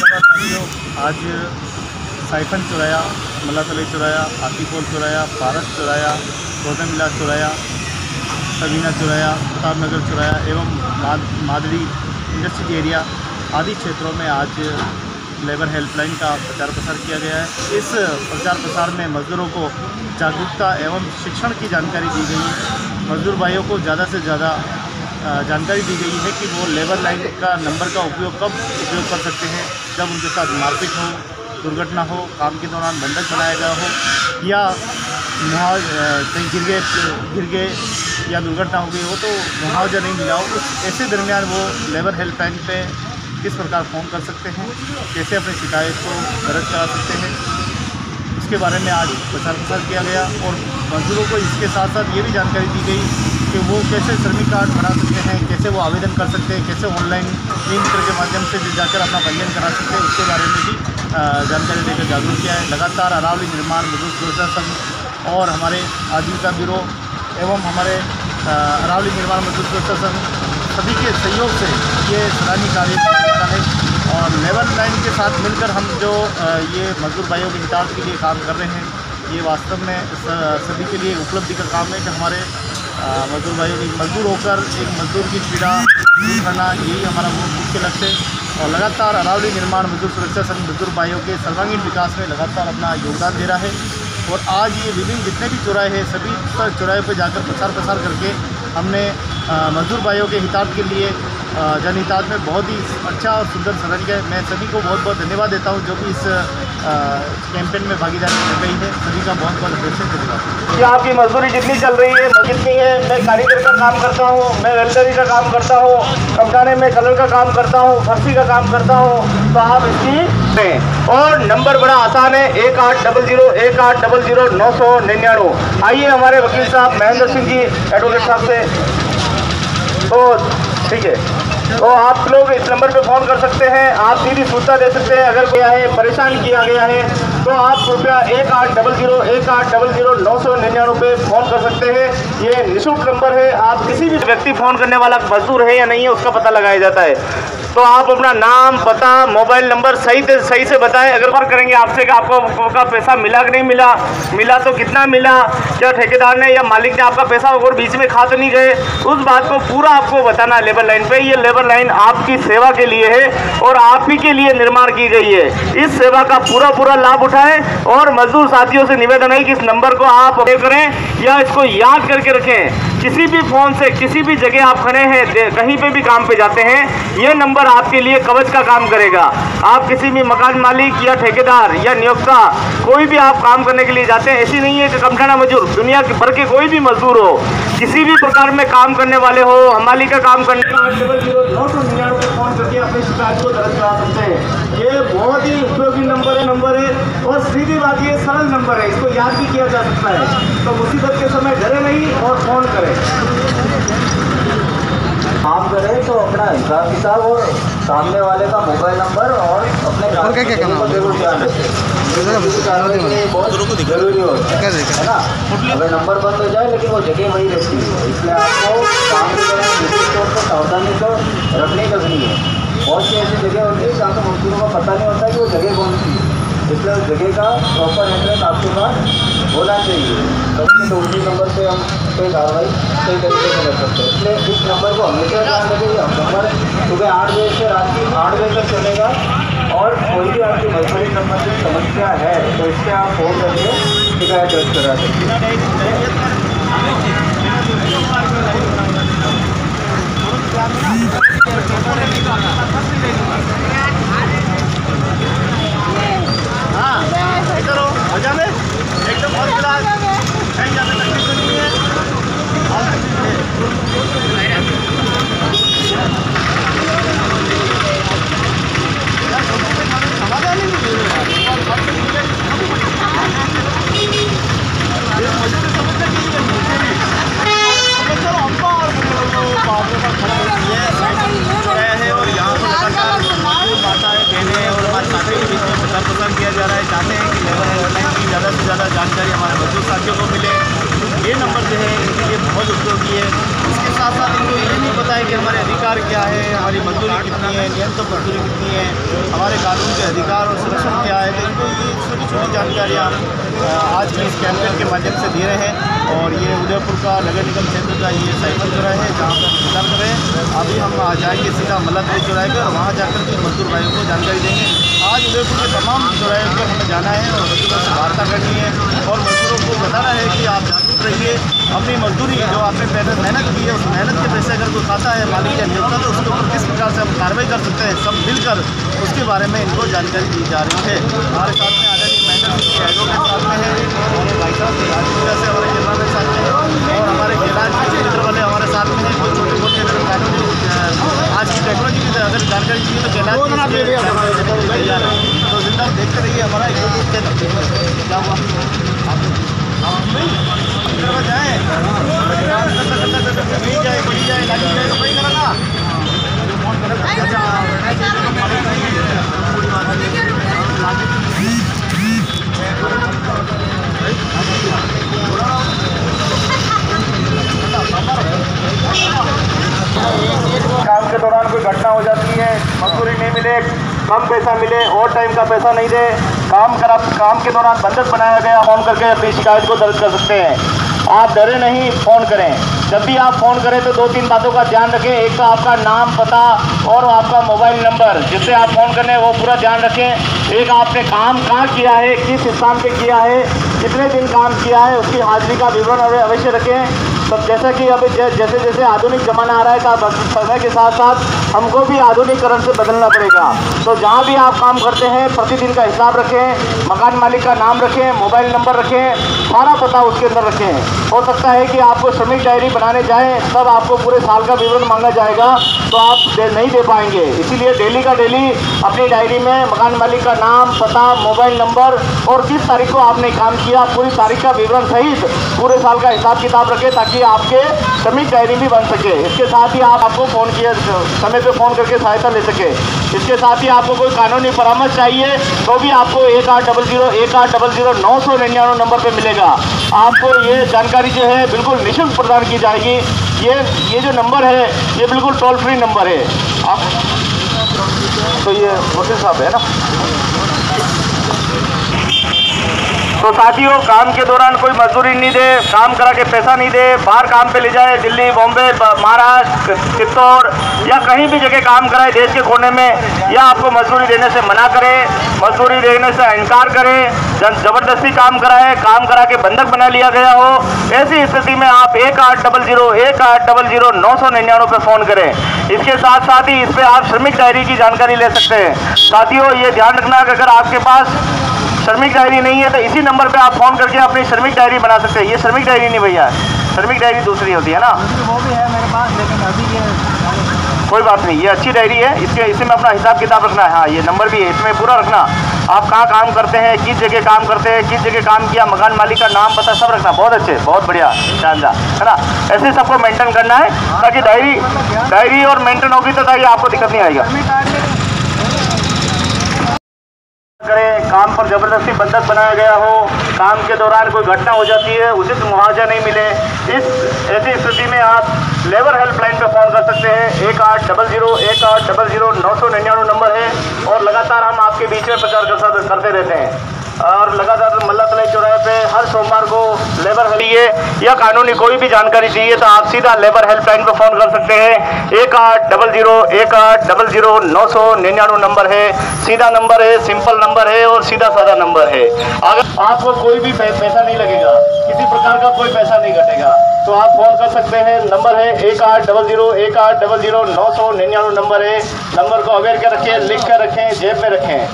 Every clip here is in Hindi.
नमस्कार साथियों, आज साइफन चौराया, मल्लातली चौराया, हाथीपोल चौराया, भारत चौराया, गौतम चौराया, सबीना चौराया, प्रतापनगर चौराया एवं मादड़ी इंडस्ट्रियल एरिया आदि क्षेत्रों में आज लेबर हेल्पलाइन का प्रचार प्रसार किया गया है। इस प्रचार प्रसार में मज़दूरों को जागरूकता एवं शिक्षण की जानकारी दी गई है। मज़दूर भाइयों को ज़्यादा से ज़्यादा जानकारी दी गई है कि वो लेबर लाइन का नंबर का उपयोग कब उपयोग कर सकते हैं, जब उनके साथ मारपीट हो, दुर्घटना हो, काम के दौरान बंधक बनाया गया हो या कहीं गिर गए या दुर्घटना हो गई हो तो मुआवजा नहीं मिला हो, उस ऐसे दरमियान वो लेबर हेल्पलाइन पे किस प्रकार फ़ोन कर सकते हैं, कैसे अपनी शिकायत को दर्ज करा सकते हैं, इसके बारे में आज प्रचार प्रसार किया गया। और मजदूरों को इसके साथ साथ ये भी जानकारी दी गई कि वो कैसे श्रमिक कार्ड बना सकते हैं, कैसे वो आवेदन कर सकते हैं, कैसे ऑनलाइन ई-मित्र के माध्यम से जाकर अपना पंजीयन करा सकते हैं, उसके बारे में भी जानकारी देकर जागरूक किया है। लगातार अरावली निर्माण मजदूर सुरक्षा संघ और हमारे आजीविका ब्यूरो एवं हमारे अरावली निर्माण मजदूर सुरक्षा संघ सभी के सहयोग से ये सराहनीय कार्य किया जाता है। और लेबर लाइन के साथ मिलकर हम जो ये मजदूर भाइयों के हितार्थ के लिए काम कर रहे हैं, ये वास्तव में सभी के लिए उपलब्धि का काम है कि हमारे मजदूर भाइयों की मजदूर होकर एक मजदूर की पीड़ा दूर करना, यही हमारा मुख्य लक्ष्य है। और लगातार अरावली निर्माण मजदूर सुरक्षा संघ मजदूर भाइयों के सर्वांगीण विकास में लगातार अपना योगदान दे रहा है। और आज ये विभिन्न जितने भी चौराहे हैं, सभी पर चौराहे पर जाकर प्रचार प्रसार करके हमने मजदूर भाइयों के हितार्थ के लिए जनहितार्थ में बहुत ही अच्छा और सुंदर सराहनीय किया। मैं सभी को बहुत बहुत धन्यवाद देता हूं जो भी इस कैंपेन में भागीदारी कर रही है। सभी का बहुत बहुत धन्यवाद। कि आपकी मजदूरी जितनी चल रही है कितनी है? मैं कारीगर का काम करता हूँ, मैं वेल्डरी का काम करता हूँ, कपड़ाने में कलर का काम करता हूँ, फर्शी का काम करता हूँ, तो आप इसकी दें। और नंबर बड़ा आसान है, 1800 आइए हमारे वकील साहब महेंद्र सिंह जी एडवोकेट साहब से, तो ठीक है, तो आप लोग इस नंबर पे फ़ोन कर सकते हैं। आप सीधी सूचना दे सकते हैं अगर कोई है परेशान किया गया है तो आप कृपया 1800 पे फ़ोन कर सकते हैं। ये निःशुल्क नंबर है। आप किसी भी व्यक्ति फ़ोन करने वाला मजदूर है या नहीं है उसका पता लगाया जाता है। तो आप अपना नाम, पता, मोबाइल नंबर सही से बताएं। अगर बात करेंगे आपसे कि आपको का पैसा मिला कि नहीं मिला तो कितना मिला, क्या ठेकेदार ने या मालिक ने आपका पैसा और बीच में खा तो नहीं गए, उस बात को पूरा आपको बताना लेबर लाइन पे। ये लेबर लाइन आपकी सेवा के लिए है और आप ही के लिए निर्माण की गई है। इस सेवा का पूरा लाभ उठाएं। और मजदूर साथियों से निवेदन है कि इस नंबर को आप सेव करें या इसको याद करके रखें। किसी भी फ़ोन से किसी भी जगह आप खड़े हैं, कहीं पे भी काम पे जाते हैं, ये नंबर आपके लिए कवच का काम करेगा। आप किसी भी मकान मालिक या ठेकेदार या नियोक्ता कोई भी आप काम करने के लिए जाते हैं, ऐसी नहीं है कि कमठाना मजदूर, दुनिया के भर के कोई भी मजदूर हो, किसी भी प्रकार में काम करने वाले हो, हमाली का काम करने फ़ोन करके अपनी शिकायत को दर्ज करा सकते हैं। ये बहुत ही उपयोगी नंबर है और सीधी बात, ये सरल नंबर है, इसको याद भी किया जा सकता है। तो मुसीबत के समय डरे नहीं और फ़ोन करें। काम करें तो अपना हिसाब किताब और सामने वाले का मोबाइल नंबर और अपने को जरूर ध्यान रखें। बहुत जरूरी होता है ना। अगर नंबर बंद हो जाए लेकिन वो जगह वही रहती है, इसलिए आपको काम के दौरान निश्चित तौर पर सावधानी तो रखनी है। बहुत सी ऐसी जगह होती है जहाँ तो मजदूरों को पता नहीं होता कि वो जगह कौन सी है, इसलिए उस जगह का प्रॉपर एड्रेस आपके पास होना चाहिए। तभी तो उसी नंबर पे हम कोई कार्रवाई सही तरीके से कर सकते हैं। इसलिए इस नंबर को हमेशा ध्यान रखें। हम नंबर सुबह 8 बजे से रात की 8 बजे तक चलेगा और कोई भी आपकी मजबूरी संबंधित समस्या है तो इससे आप फ़ोन करके शिकायत दर्ज करा सकते हाँ, इधर हो, मजा में एकदम फर्स्ट क्लास, कहीं ज़्यादा तकलीफ तो नहीं है। प्रसार किया जा रहा है। चाहते हैं कि लेबर हेल्पलाइन की ज़्यादा से ज़्यादा जानकारी हमारे मजदूर साथियों को मिले। ये नंबर जो है इनके लिए बहुत उपयोगी है। इसके साथ साथ इनको ये भी बताएं कि हमारे अधिकार क्या है, हमारी मजदूरी कितनी है, न्यूनतम मजदूरी कितनी है, हमारे कानून के अधिकार और सुरक्षा क्या है। तो इनको ये छोटी छोटी जानकारियाँ आज के इस कैंपेन के माध्यम से दे रहे हैं। और ये उदयपुर का नगर निगम क्षेत्र का ये साइकिल चौराहा है जहाँ पर मतदान कर रहे हैं। अभी हम जाएंगे सीधा मल्ला तलाई चौराहे पर और वहाँ जाकर के मजदूर भाइयों को जानकारी देंगे। आज उदयपुर के तमाम चौराहे पर हमें जाना है और मजदूरों से वार्ता करनी है और मजदूरों को बताना है कि आप जागरूक रहिए। अपनी मजदूरी जो आपने पहले मेहनत की है, उस मेहनत के पैसे अगर कोई खाता है मालिक या नियोक्ता, तो उसके ऊपर किस प्रकार से हम कार्रवाई कर सकते हैं, सब मिलकर उसके बारे में इनको जानकारी दी जा रही है। हमारे साथ में आदरणीय महेंद्र एडवोकेट साथ में है, हमारे भाई साहब राजपूरा से हमारे जिला में साथ में है और हमारे जिला क्षेत्र वाले हमारे साथ में हैं। कोई छोटे मोटे अगर कानूनी आज की टेक्नोलॉजी की अगर जानकारी चाहिए तो कैलाश तैयार है। तो जिंदा देखते रहिए हमारा यूट्यूब चैनल। क्या हुआ जाए बड़ी जाए लागी जाए तो वही करा ना काम के दौरान कोई घटना हो जाती है, मजदूरी नहीं मिले, कम पैसा मिले, और टाइम का पैसा नहीं दे, काम के दौरान बंधक बनाया गया, फोन करके अपनी शिकायत को दर्ज कर सकते हैं। आप डरे नहीं, फ़ोन करें। जब भी आप फ़ोन करें तो 2-3 बातों का ध्यान रखें। एक तो आपका नाम, पता और आपका मोबाइल नंबर जिससे आप फ़ोन करने वो पूरा ध्यान रखें। एक आपने काम कहाँ किया है, किस स्थान पे किया है, कितने दिन काम किया है, उसकी हाजिरी का विवरण अवश्य रखें। तो जैसा कि अभी जैसे जैसे आधुनिक ज़माना आ रहा है तो समय के साथ साथ हमको भी आधुनिकीकरण से बदलना पड़ेगा। तो जहाँ भी आप काम करते हैं प्रतिदिन का हिसाब रखें, मकान मालिक का नाम रखें, मोबाइल नंबर रखें, सारा पता उसके अंदर रखें। हो सकता है कि आपको श्रमिक डायरी बनाने जाएं तब आपको पूरे साल का विवरण मांगा जाएगा तो आप नहीं दे पाएंगे। इसीलिए डेली का डेली अपनी डायरी में मकान मालिक का नाम, पता, मोबाइल नंबर और किस तारीख को आपने काम किया, पूरी तारीख का विवरण सहित पूरे साल का हिसाब किताब रखें ताकि आपके श्रमिक डायरी भी बन सके। इसके साथ ही आपको फ़ोन किया समय पे फ़ोन करके सहायता ले सके। इसके साथ ही आपको कोई कानूनी परामर्श चाहिए तो भी आपको 1800 999 नंबर पे मिलेगा। आपको ये जानकारी जो है बिल्कुल निःशुल्क प्रदान की जाएगी। ये जो नंबर है ये बिल्कुल टोल फ्री नंबर है। आप तो ये वकील साहब है ना। तो साथियों, काम के दौरान कोई मजदूरी नहीं दे, काम करा के पैसा नहीं दे, बाहर काम पे ले जाए, दिल्ली, बॉम्बे, महाराष्ट्र, चित्तौड़ या कहीं भी जगह काम कराए देश के कोने में, या आपको मजदूरी देने से मना करे, मजदूरी देने से इनकार करे, ज़बरदस्ती काम कराए, काम करा के बंधक बना लिया गया हो, ऐसी स्थिति में आप 1800 999 पर फ़ोन करें। इसके साथ साथ ही इस पर आप श्रमिक डायरी की जानकारी ले सकते हैं। साथियों, ये ध्यान रखना कि अगर आपके पास श्रमिक डायरी नहीं है तो इसी नंबर पे आप फ़ोन करके अपनी श्रमिक डायरी बना सकते हैं। ये श्रमिक डायरी नहीं भैया, श्रमिक डायरी दूसरी होती है ना। वो भी है मेरे पास, लेकिन अभी ये कोई बात नहीं, ये अच्छी डायरी है, इसी में अपना हिसाब किताब रखना है। हाँ, ये नंबर भी है, इसमें पूरा रखना, आप कहाँ काम करते हैं, किस जगह काम करते हैं, किस जगह काम किया, मकान मालिक का नाम, पता सब रखना। बहुत अच्छे, बहुत बढ़िया, शानदार, है ना। ऐसे सबको मेंटेन करना है ताकि डायरी और मेंटेन होगी तो ताकि आपको दिक्कत नहीं आएगा। करें, काम पर जबरदस्ती बंधक बनाया गया हो, काम के दौरान कोई घटना हो जाती है, उचित मुआवजा नहीं मिले, ऐसी स्थिति में आप लेबर हेल्पलाइन पे फ़ोन कर सकते हैं। 1800 999 नंबर है और लगातार हम आपके बीच में प्रचार करते रहते हैं। और लगातार मल्ला तलाई चौराहे पे हर सोमवार को लेबर हेल्प या कानूनी कोई भी जानकारी चाहिए तो आप सीधा लेबर हेल्पलाइन पर फ़ोन कर सकते हैं। 1800 999 नंबर है, सीधा नंबर है, सिंपल नंबर है और सीधा साधा नंबर है। अगर आपको कोई भी पैसा नहीं लगेगा, किसी प्रकार का कोई पैसा नहीं घटेगा, तो आप फ़ोन कर सकते हैं। नंबर है 1800 999 नंबर है। नंबर को अवेयर कर रखें, लिख कर रखें, जेब में रखें।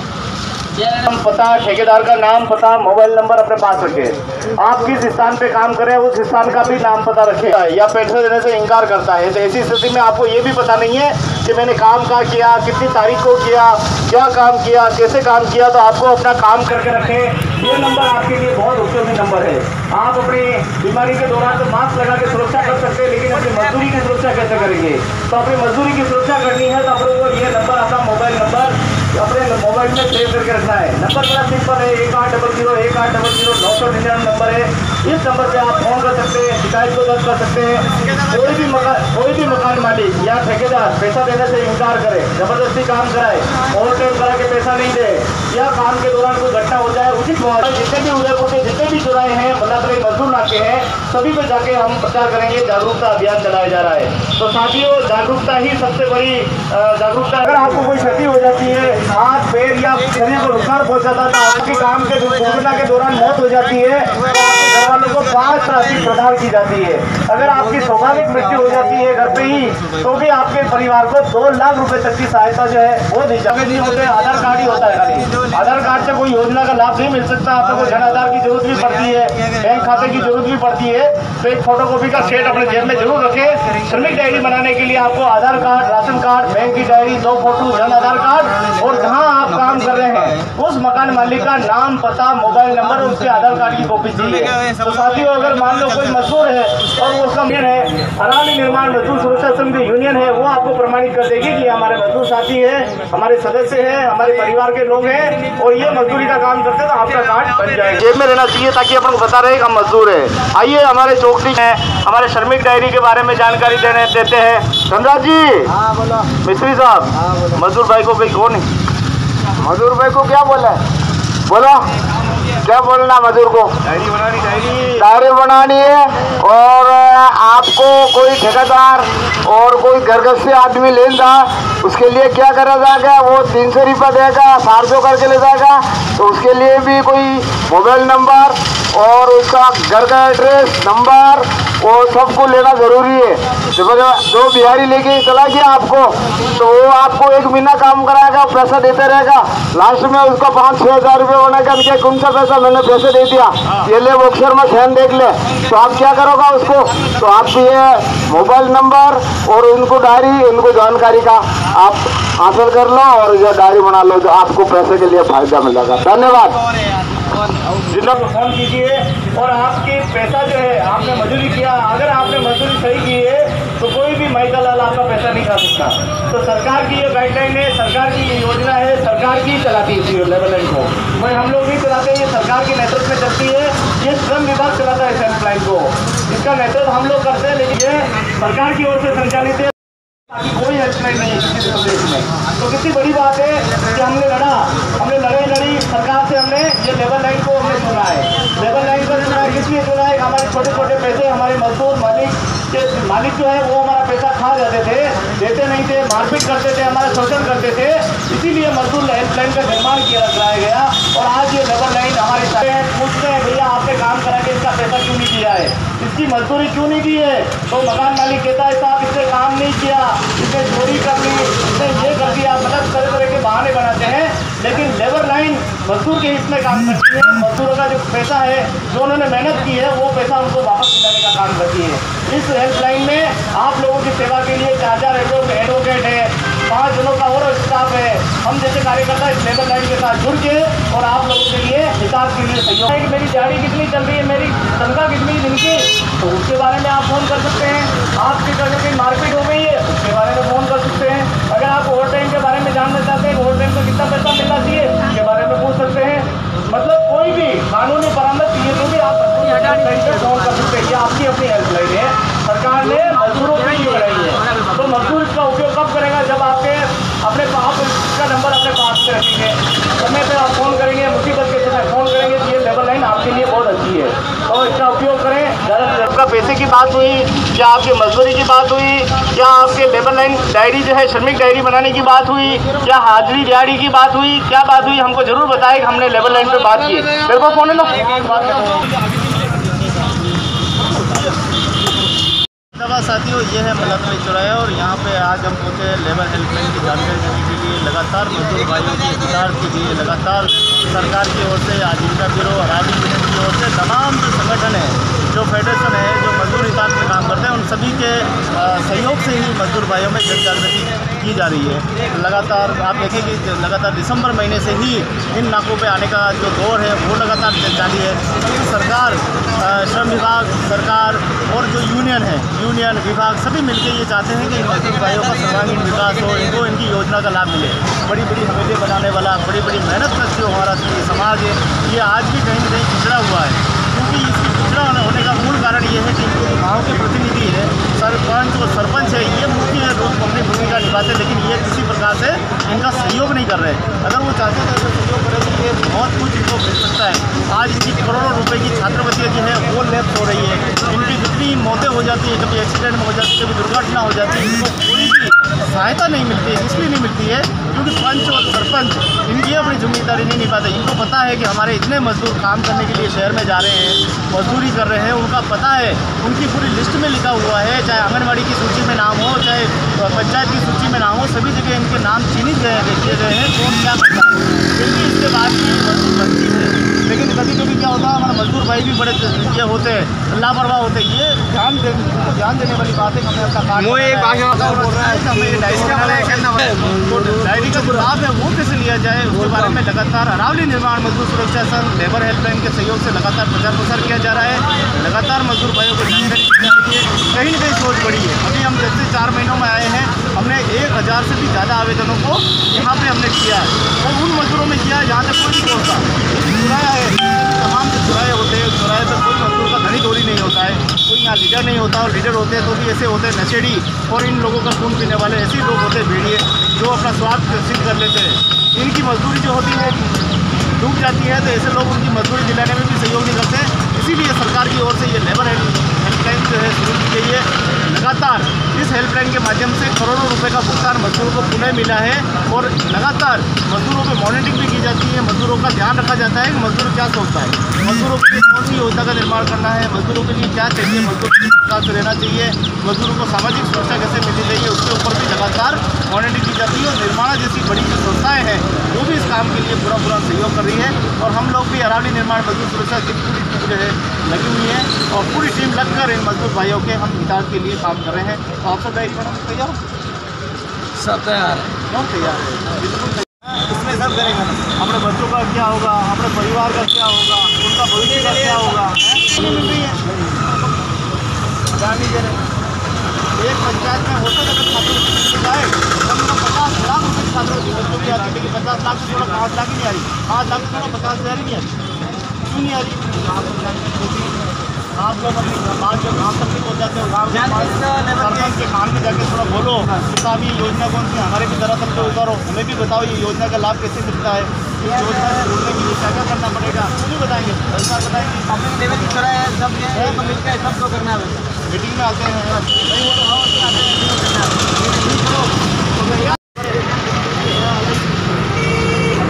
पता, ठेकेदार का नाम, पता, मोबाइल नंबर अपने पास रखें। आप किस स्थान पे काम करें उस स्थान का भी नाम पता रखें। या पैसे देने से इनकार करता है तो ऐसी स्थिति में आपको ये भी पता नहीं है कि मैंने काम कहाँ किया, कितनी तारीख को किया, क्या काम किया, कैसे काम किया, तो आपको अपना काम करके रखें। ये नंबर आपके लिए बहुत उपयोगी नंबर है। आप अपनी बीमारी के दौरान तो मास्क लगा के सुरक्षा कर सकते हैं, लेकिन अपनी मजदूरी की सुरक्षा कैसे करेंगे? तो अपनी मजदूरी की सुरक्षा करनी है तो आपको ये नंबर, अपना मोबाइल नंबर अपने मोबाइल में सेव करके रखना है। नंबर बड़ा सिंपल है, 1800 नंबर है। इस नंबर पे आप फोन कर सकते हैं, शिकायत को दर्ज कर सकते हैं। कोई भी मकान मालिक या ठेकेदार पैसा देने से इनकार करे, जबरदस्ती काम कराए, ओवर टाइम करा के पैसा नहीं दे, या काम के दौरान कोई घटना हो जाए, उचित जितने भी उदयपुर के जितने भी चौराहे हैं, मल्लातलाई मजदूर नाके हैं, सभी पे जाके हम प्रचार करेंगे। जागरूकता अभियान चलाया जा रहा है। तो साथियों, जागरूकता ही सबसे बड़ी जागरूकता। अगर आपको कोई क्षति हो जाती है, हाथ पैर या शरीर को नुकसान पहुंच जाता है, तो आपके काम के दुर्घटना के दौरान मौत हो जाती है, तो आपके घर वालों को 5 राशि प्रदान की जाती है। अगर आपकी स्वाभाविक मृत्यु हो जाती है घर पे ही, तो भी आपके परिवार को 2 लाख रुपए तक की सहायता जो है वो दी जाती है। होते आधार कार्ड ही होता है खाली। आधार कार्ड से कोई योजना का लाभ नहीं मिल सकता। आपको जन आधार की जरूरत भी पड़ती है, बैंक खाते की जरूरत भी पड़ती है। तो एक फोटोकॉपी का सेट अपने जेब में जरूर रखें। श्रमिक डायरी बनाने के लिए आपको आधार कार्ड, राशन कार्ड, बैंक की diary, 2 photo, Jan Aadhaar card, और जहां आप काम कर रहे हैं उस मकान मालिक का नाम, पता, मोबाइल नंबर और उसके आधार कार्ड की कॉपी चाहिए। तो साथियों, अगर मान लो कोई मजदूर है और वो उसका यूनियन है, हराली निर्माण मजदूर सुरक्षा समिति यूनियन है, वो आपको प्रमाणित कर देगी कि हमारे मजदूर साथी है, हमारे सदस्य हैं, हमारे परिवार के लोग हैं और ये मजदूरी का काम करते हैं, तो आपका कार्ड बन जाएगा। जेब में रहना चाहिए ताकि अपन को पता रहे कि हम मजदूर है। आइए हमारे चौकसी है, हमारे श्रमिक डायरी के बारे में जानकारी देते हैं। धनराज जी, हाँ बोलो। मिस्त्री साहब, हाँ बोलो। मजदूर भाई को कौन है? मजदूर भाई को क्या बोला है? बोलो, क्या बोलना मजदूर को? डायरी बनानी है। और आपको कोई ठेकेदार और कोई घरगस्ती आदमी लेगा, उसके लिए क्या करा जाएगा? वो 300 रुपये देगा, 400 करके ले जाएगा। तो उसके लिए भी कोई मोबाइल नंबर और उसका घर का एड्रेस नंबर वो सबको लेना ज़रूरी है। जो बिहारी लेके चला गया आपको, तो वो आपको 1 महीना काम कराएगा, पैसा देते रहेगा। लास्ट में उसका 5-6 हज़ार रुपये बनेगा। इनके कौन सा पैसा मैंने पैसे दे दिया, ये ले बॉक्सर में फैन देख ले। तो आप क्या करोगा उसको? तो आप ये मोबाइल नंबर और उनको डायरी, उनको जानकारी का आप हासिल कर लो और ये डायरी बना लो, जो आपको पैसे के लिए फायदा मिलेगा। धन्यवाद। जितना फोन कीजिए और आपके पैसा जो है, आपने मजदूरी किया, अगर आपने मजदूरी सही की है तो कोई भी माइका लाल आपका पैसा नहीं खा सकता। तो सरकार की ये गाइडलाइन है, सरकार की ये योजना है, सरकार की चलाती है लेवल लाइन को। मैं हम लोग नहीं चलाते, ये सरकार के नेतृत्व में चलती है। ये श्रम विभाग चलाता है हेल्पलाइन को, इसका नेतृत्व हम लोग करते हैं, लेकिन ये सरकार की ओर से संचालित है। कोई हेल्पलाइन नहीं है किसी प्रदेश में। तो कितनी बड़ी बात है कि हमने लड़ी सरकार से, हमने ये लेबर लाइन को हमने चुना है। लेबर लाइन को चुना है, किस लिए चुना है? हमारे छोटे छोटे पैसे हमारे मजदूर मालिक जो है वो हमारा पैसा खा जाते थे, देते नहीं थे, मारपीट करते थे, हमारा शोषण करते थे। इसीलिए मजदूर हेल्पलाइन का निर्माण कराया गया। और आज ये लेबर लाइन हमारे साथ पूछते हैं, भैया आपने काम करा के इसका पैसा क्यों नहीं दिया है, इसकी मजदूरी क्यों नहीं दी है? तो मकान मालिक कहता है साहब इसने काम नहीं किया, इसने चोरी कर ली, इसने ये कर दिया, मतलब तरह तरह के बहाने बनाते हैं। लेकिन लेबर लाइन मजदूर के हित में काम करती है। मजदूरों का जो पैसा है, जो उन्होंने मेहनत की है, वो पैसा उनको वापस दिलाने का काम करती है। इस हेल्पलाइन में आप लोगों की सेवा के लिए 4 एडवोकेट है, 5 जनों का और स्टाफ है। हम जैसे कार्यकर्ता इस लेबर लाइन के साथ जुड़ के और आप लोगों के लिए हिसाब के लिए सहयोग है कि मेरी दिहाड़ी कितनी चल रही है, मेरी तनख्वाह कितनी दिन की, तो उसके बारे में आप फ़ोन कर सकते हैं। आपकी अगर कहीं मारपीट हो गई है, उसके बारे में फ़ोन कर सकते हैं। अगर आप ओवर टाइम के बारे में जानना चाहते हैं, ओवर टाइम का कितना पैसा मिलना चाहिए, उसके बारे में पूछ सकते हैं। मतलब कोई भी कानूनी परामर्श चाहिए तो भी आप हेल्पलाइन पर फोन कर सकते हैं। ये आपकी अपनी हेल्पलाइन है, सरकार ने मजदूरों के लिए बनाई है। तो मजदूर इसका उपयोग कब करेगा? जब आपके अपने आप इसका नंबर अपने पास से रखेंगे, समय पे आप फ़ोन करेंगे, मुसीबत के समय फ़ोन करेंगे, तो ये लेबर लाइन आपके लिए बहुत अच्छी है। तो इसका उपयोग करें। ज़्यादा से आपका पैसे की बात हुई, क्या आपकी मजदूरी की बात हुई, क्या आपके लेबर लाइन डायरी जो है श्रमिक डायरी बनाने की बात हुई, क्या हाजिरी दिहाड़ी की बात हुई, क्या बात हुई, हमको जरूर बताएं कि हमने लेबर लाइन पे बात की। मेरे को फ़ोन है ना, धन्यवाद साथियों, ये है मल्लातलाई चौराहा और यहाँ पे आज हम पहुँचे लेबर हेल्पलाइन की जानकारी देने के लिए। लगातार मजदूर भाइयों के इंतजार के लिए लगातार सरकार की ओर से, आजीविका ब्यूरो, हराली यूनियन की ओर से तमाम जो संगठन है, जो फेडरेशन है, जो मजदूर हिसाब में काम करते हैं, उन सभी के सहयोग से ही मजदूर भाइयों में जन जागृति की जा रही है। लगातार आप देखें कि लगातार दिसंबर महीने से ही इन नाकों पे आने का जो दौर है वो लगातार जारी है। क्योंकि सरकार, श्रम विभाग, सरकार और जो यूनियन है, यूनियन विभाग सभी मिलकर ये चाहते हैं कि मजदूर भाइयों का सर्वांगीण विकास हो, इनको इनकी योजना का लाभ मिले। बड़ी बड़ी हवेलियाँ बनाने वाला, बड़ी बड़ी मेहनत करके जो हमारा समाज है, ये आज भी कहीं न कहीं पिछड़ा हुआ है। क्योंकि इसकी पिछड़ा होने का मूल कारण ये है कि इनके जो गाँव के प्रतिनिधि है, सरपंच और सरपंच है, ये मुख्य रूप अपनी भूमिका निभाते, लेकिन ये किसी प्रकार से इनका सहयोग नहीं कर रहे। अगर वो चाहते थे तो सहयोग करें तो ये बहुत कुछ इनको मिल सकता है। आज इनकी करोड़ों रुपए की छात्रवृत्तियाँ जो है वो लैप्स हो रही है। इनकी जितनी मौतें हो जाती है, कभी एक्सीडेंट में हो जाती है, कभी दुर्घटना हो जाती है, इनको कोई भी सहायता नहीं मिलती है। इसलिए नहीं मिलती है क्योंकि पंच और सरपंच इनकी अपनी जिम्मेदारी नहीं निभाते। इनको पता है कि हमारे इतने मजदूर काम करने के लिए शहर में जा रहे हैं, मजदूरी कर रहे हैं, उनका पता है, उनकी पूरी लिस्ट में लिखा हुआ है, चाहे आंगनबाड़ी की सूची में नाम हो, चाहे पंचायत की सूची में नाम हो, सभी जगह इनके नाम चिन्हित किए गए हैं। कौन क्या करता है, फिर भी इसके बाद भी मजदूर बनती है। लेकिन कभी कभी क्या होता है, हमारे मजदूर भाई भी बड़े ये होते हैं, लापरवाह होते हैं। ये ध्यान देने वाली बात है। हमें अपना कार्ड बोल रहा है, हमें ये डायरी तो डायरी का जो लाभ है वो कैसे लिया जाए, उसके बारे में लगातार अरावली निर्माण मजदूर सुरक्षा संघ लेबर हेल्पलाइन के सहयोग से लगातार प्रचार प्रसार किया जा रहा है। लगातार मजदूर भाइयों को जानकारी दी जा रही है। कहीं न कहीं सोच बड़ी है। अभी हम जैसे 4 महीनों में आए हैं, हमने 1000 से भी ज़्यादा आवेदनों को यहाँ पे हमने किया है, और उन मजदूरों में किया है जहाँ तक कोई नहीं पहुँचता। चुराया है, तमाम जो चुराए होते हैं, चुराए पर कोई मजदूर का धनी धोड़ी नहीं होता है, कोई यहाँ लीडर नहीं होता, और लीडर होते हैं तो भी ऐसे होते हैं नशेड़ी, और इन लोगों का खून पीने वाले ऐसे लोग होते हैं भेड़िए, जो अपना स्वार्थ सिद्ध कर लेते हैं। इनकी मजदूरी जो होती है डूब जाती है, तो ऐसे लोग उनकी मजदूरी दिलाने में भी सहयोग नहीं करते। इसीलिए सरकार की ओर से ये लेबर हेल्पलाइन जो है शुरू की गई है। लगातार इस हेल्पलाइन के माध्यम से करोड़ों रुपए का भुगतान मजदूरों को पुनः मिला है, और लगातार मजदूरों पर मॉनिटरिंग भी की जाती है। मजदूरों का ध्यान रखा जाता है कि मजदूर क्या सोचता है, मजदूरों के लिए कौन सी योजना का निर्माण करना है, मजदूरों के लिए क्या चाहिए, मजदूर किस प्रकार से रहना चाहिए, मजदूरों को सामाजिक सुरक्षा कैसे मिलनी चाहिए, उसके ऊपर भी लगातार मॉनिटरिंग की जाती है। और निर्माण जैसी बड़ी जो संस्थाएँ हैं वो भी इस काम के लिए पूरा सहयोग कर रही है। और हम लोग भी अरावली निर्माण मजदूर सुरक्षा की पूरी टीम जो है लगी हुई है, और पूरी टीम लगकर इन मजदूर भाइयों के हम हितार्थ के लिए काम कर रहे हैं। तो आप सब तैयार, सब तैयार है, कौन तैयार है, बिल्कुल तैयार। इसमें सब करेंगे, अपने बच्चों का क्या होगा, अपने परिवार का क्या होगा, उनका भविष्य का क्या होगा, मिल रही है गांधी जी। एक पंचायत में होता है अगर छात्रवृत्ति मिल जाए, कम से कम 50 लाख रुपये की छात्रवृत्ति बच्चों की आती है। लेकिन 50 लाख से थोड़ा 5 लाख ही नहीं आ रही, 5 लाख से थोड़ा 50,000 ही नहीं आ रही। क्यों नहीं आ रही? आप लोग अपनी बात जो गाँव तक भी पहुँच जाते हो, गाँव सरपंच के कान में जाके थोड़ा बोलो कि साहब ये योजना कौन सी, हमारे भी तरह तक तो उतारो, हमें भी बताओ ये योजना का लाभ कैसे मिलता है, इस योजना से जुड़ने के लिए क्या क्या करना पड़ेगा, वो भी बताएंगे। ऐसा बताएंगे अपने लेवल की चुरा है, सब मिलकर सबको करना है। मीटिंग में आते हैं, नहीं वो तो आते हैं,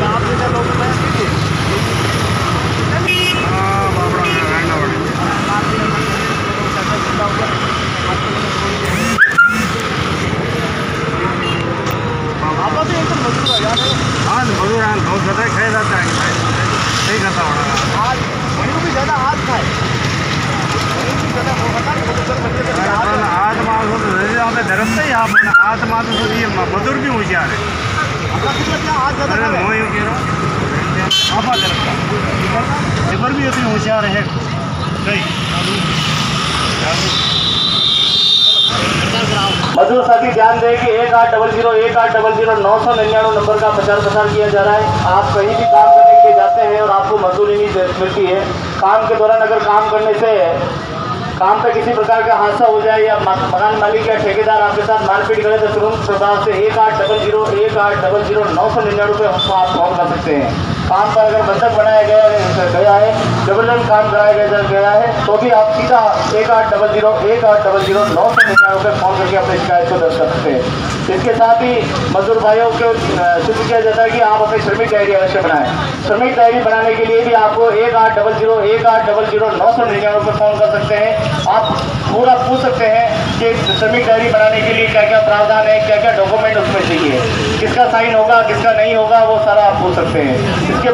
आप जैसे लोग आज मजदूर बहुत ज़्यादा खाया जाता है, नहीं करता होगा आज गरीब भी ज़्यादा आज खाए, आज मास धर्म से आप आज मास मजदूर भी होशियार है। लेबर भी इतनी होशियार है मजदूर साथी ध्यान दें कि 1800 नंबर का प्रचार प्रसार किया जा रहा है। आप कहीं भी काम करने के लिए जाते हैं और आपको मजदूरी नहीं मिलती है, काम के दौरान अगर काम करने से काम पे किसी प्रकार का हादसा हो जाए या मकान मालिक या ठेकेदार आपके साथ मारपीट करे तो तुरंत प्रभाव से 1800 पे हमको आप फोन कर सकते हैं। काम पर अगर बंधक बनाया गया है, जबरदस्त काम कराया गया है, तो भी आप सीधा 1800 पे फोन करके अपनी शिकायत को दर्ज कर सकते हैं। इसके साथ ही मजदूर भाइयों को सूचित किया जाता है कि आप अपनी श्रमिक डायरी अवश्य बनाएं। श्रमिक डायरी बनाने के लिए भी आपको 1800 पे फोन कर सकते हैं। आप पूरा पूछ सकते हैं कि श्रमिक डायरी बनाने के लिए क्या क्या प्रावधान है, क्या क्या डॉक्यूमेंट उसमें चाहिए, किसका साइन होगा, किसका नहीं होगा, वो सारा आप पूछ सकते हैं। इसके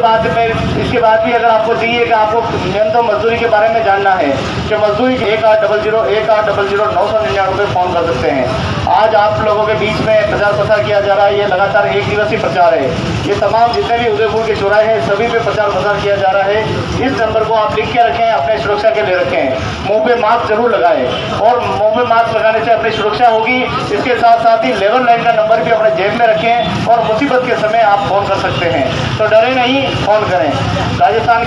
बाद भी अगर आपको चाहिए कि आपको न्यूनतम मजदूरी के बारे में जानना है कि मजदूरी 1800 पे फोन कर सकते हैं। आज आप लोगों के बीच में प्रचार प्रसार किया जा रहा है, ये लगातार 1 दिवसीय प्रचार है। ये तमाम जितने भी उदयपुर के चौराहे हैं सभी पे प्रचार प्रसार किया जा रहा है। इस नंबर को आप लिख के रखें, अपने सुरक्षा के लिए रखें। मुंह पे मास्क जरूर लगाएं और मुंह में मास्क लगाने से अपनी सुरक्षा होगी। इसके साथ साथ ही लेबर लाइन का नंबर भी अपने जेब में रखें और मुसीबत के समय आप फ़ोन कर सकते हैं। तो डरे नहीं, फ़ोन करें। राजस्थान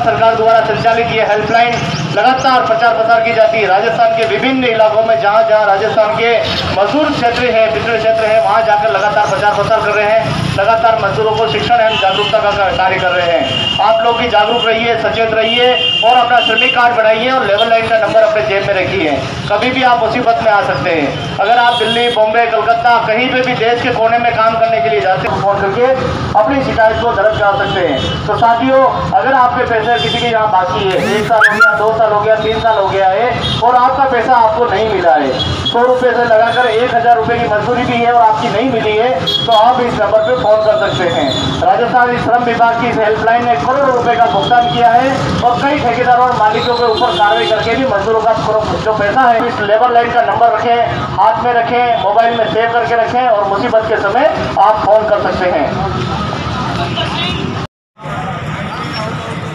सरकार द्वारा संचालित ये हेल्पलाइन लगातार प्रचार प्रसार की जाती है। राजस्थान के विभिन्न इलाकों में जहाँ जहाँ राजस्थान के मजदूर क्षेत्र है, पिछड़े क्षेत्र है, वहाँ जाकर लगातार प्रचार प्रसार कर रहे हैं। लगातार मजदूरों को शिक्षण एवं जागरूकता का कार्य कर रहे हैं। आप लोग भी जागरूक रहिए, सचेत रहिए और अपना श्रमिक कार्ड बनाइए और लेबर लाइन का नंबर अपने जेब में रखिए। कभी भी आप मुसीबत में आ सकते हैं। अगर आप दिल्ली, बॉम्बे, कलकत्ता कहीं पे भी देश के कोने में काम करने के लिए जाते हैं, फोन करके अपनी शिकायत को दर्ज करा सकते हैं। तो साथियों, अगर आपके पैसे किसी के यहाँ बाकी है, 1 साल हो गया, 2 साल हो गया, 3 साल हो गया है और आपका पैसा आपको नहीं मिला है, 100 रुपये से लगाकर 1000 रुपये की मजदूरी भी है और आपकी नहीं मिली है, तो आप इस नंबर पर फोन कर सकते हैं। राजस्थान श्रम विभाग की इस हेल्पलाइन ने करोड़ों रुपए का भुगतान किया है और कई ठेकेदारों और मालिकों के ऊपर कार्रवाई करके भी मजदूरों का जो पैसा है इस लेबर लाइन का नंबर रखें, हाथ में रखें, मोबाइल में सेव करके रखें और मुसीबत के समय आप फोन कर सकते हैं।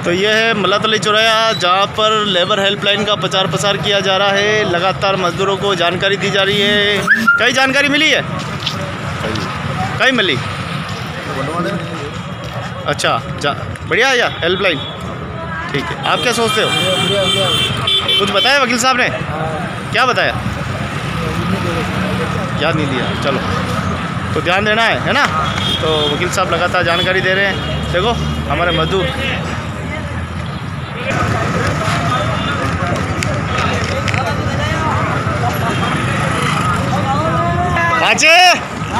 तो ये है मल्लातली चौराहा, जहाँ पर लेबर हेल्पलाइन का प्रचार प्रसार किया जा रहा है। लगातार मजदूरों को जानकारी दी जा रही है। कई जानकारी मिली है, कई मिली। अच्छा, बढ़िया है यार हेल्पलाइन, ठीक है। आप क्या सोचते हो? कुछ बताया वकील साहब ने? क्या बताया? याद नहीं दिया, चलो तो ध्यान देना है ना। तो वकील साहब लगातार जानकारी दे रहे हैं। देखो हमारे मजदूर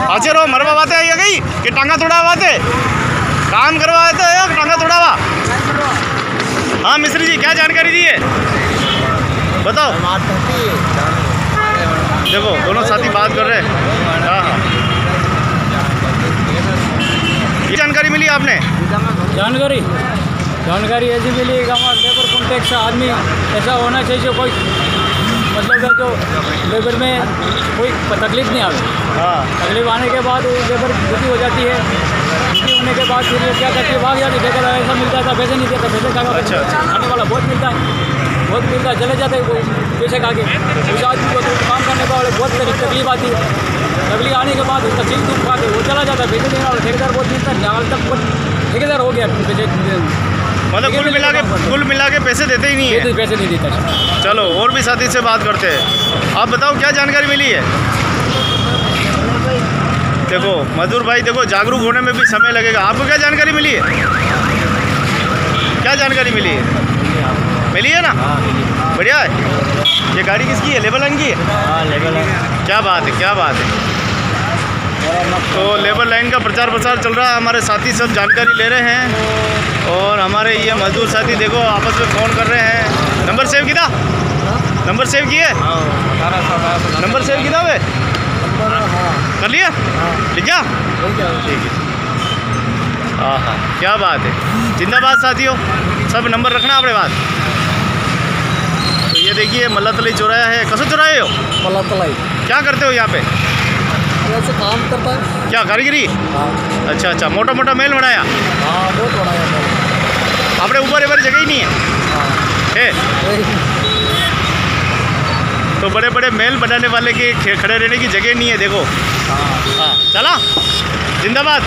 आचे रो मरवा बातें आई गई कि टांगा तोड़ा बातें काम करवा देते हो, टांगा तोड़ा हुआ। हाँ मिश्री जी, क्या जानकारी दी है बताओ। देखो दोनों साथी बात कर रहे हैं। हाँ हाँ, ये जानकारी मिली आपने? जानकारी ऐसी मिली कि हमारा लेबर कॉन्ट्रैक्ट से आदमी ऐसा होना चाहिए, कोई मतलब है जो लेबर में कोई तकलीफ नहीं आवे। हाँ, तकलीफ आने के बाद वो लेबर दुखी हो जाती है। दुखी होने के बाद फिर वो क्या करती है, भाग जाती है। देखा ऐसा मिलता था, पैसे नहीं देता, पैसे का अच्छा। आने वाला बहुत मिलता है, चले जाते हैं वो पैसे खा के। उस आदमी को काम करने का बहुत तकलीफ आती है। तकलीफ आने के बाद उसका चीज दुख खा के वो चला जाता है। पैसे देने वाला ठेकेदार बहुत मिलता है, हाल तक ठेकेदार हो गया पैसे। मतलब कुल मिला के पैसे देते ही नहीं है। पैसे नहीं देता। चलो और भी साथी से बात करते हैं। आप बताओ क्या जानकारी मिली है? देखो मजदूर भाई, देखो जागरूक होने में भी समय लगेगा। आपको क्या जानकारी मिली है? क्या जानकारी मिली है? मिली है ना? बढ़िया है। ये गाड़ी किसकी है? लेबर लाइन की है? हाँ, लेबर लाइन। क्या बात है, क्या बात है। तो लेबर लाइन का प्रचार प्रसार चल रहा है। हमारे साथी सब जानकारी ले रहे हैं और हमारे ये मजदूर साथी देखो आपस में फ़ोन कर रहे हैं। नंबर सेव किया? नंबर सेव किए? नंबर सेव किया वे? कर लिया? लिख गया? ठीक है। हाँ हाँ, क्या बात है। जिंदाबाद साथियों, सब नंबर रखना अपने पास। तो ये देखिए मल्लातली चौराहा है। कसो चौराहे हो? मल्लातलाई। क्या करते हो यहाँ पे? ऐसे काम करता है। क्या कारीगरी? हाँ। अच्छा अच्छा, मोटा मोटा मेल बनाया? हाँ, बहुत बनाया। अपने ऊपर जगह ही नहीं है? तो बड़े बड़े मेल बनाने वाले के खड़े रहने की जगह नहीं है। देखो हाँ, चला जिंदाबाद।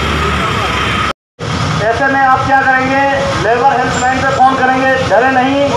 ऐसे में आप क्या करेंगे, लेबर हेल्पलाइन पे फोन करेंगे, डरे नहीं।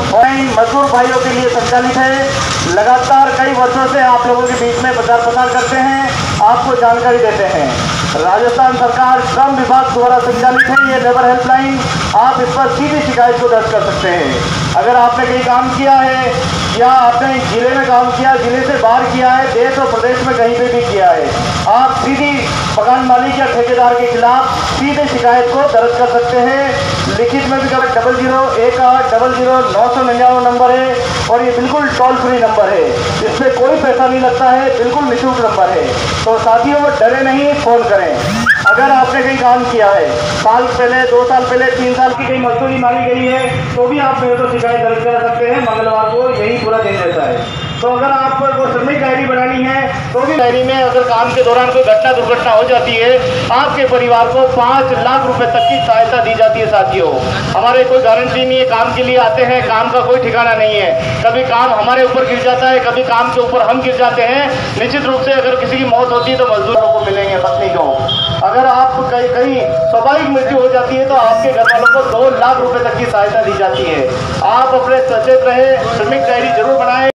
मजदूर भाइयों के लिए संचालित है। लगातार कई वर्षों से आप लोगों के बीच में प्रचार प्रसार करते हैं, आपको जानकारी देते हैं। राजस्थान सरकार श्रम विभाग द्वारा संचालित है ये लेबर हेल्पलाइन। आप इस पर सीधी शिकायत को दर्ज कर सकते हैं। अगर आपने कहीं काम किया है या आपने जिले में काम किया, जिले से बाहर किया है, देश और प्रदेश में कहीं पे भी किया है, आप सीधी मकान मालिक या ठेकेदार के खिलाफ सीधे शिकायत को दर्ज कर सकते हैं। लिखित में भी कर 0018000999 नंबर है और ये बिल्कुल टोल फ्री नंबर है। इसमें कोई पैसा नहीं लगता है, बिल्कुल निःशुल्क नंबर है। तो साथियों डरे नहीं, फोन करें। अगर आपने कहीं काम किया है, साल पहले, 2 साल पहले, 3 साल की कहीं मजदूरी मांगी गई है, तो भी आप मेरे को शिकायत दर्ज करा सकते हैं। मंगलवार को यही पूरा दिन रहता है। तो अगर आपको वो श्रमिक डायरी बनानी है तो भी डायरी में अगर काम के दौरान कोई घटना दुर्घटना हो जाती है, आपके परिवार को 5 लाख रुपए तक की सहायता दी जाती है। साथियों, हमारे कोई गारंटी नहीं है, काम के लिए आते हैं, काम का कोई ठिकाना नहीं है, कभी काम हमारे ऊपर गिर जाता है, कभी काम के ऊपर हम गिर जाते हैं। निश्चित रूप से अगर किसी की मौत होती है तो मजदूरों को मिलेंगे, पत्नी को। अगर आप कहीं स्वाभाविक मृत्यु हो जाती है तो आपके घर वालों को 2 लाख रुपए तक की सहायता दी जाती है। आप अपने सचेत रहे, श्रमिक डायरी जरूर बनाएं।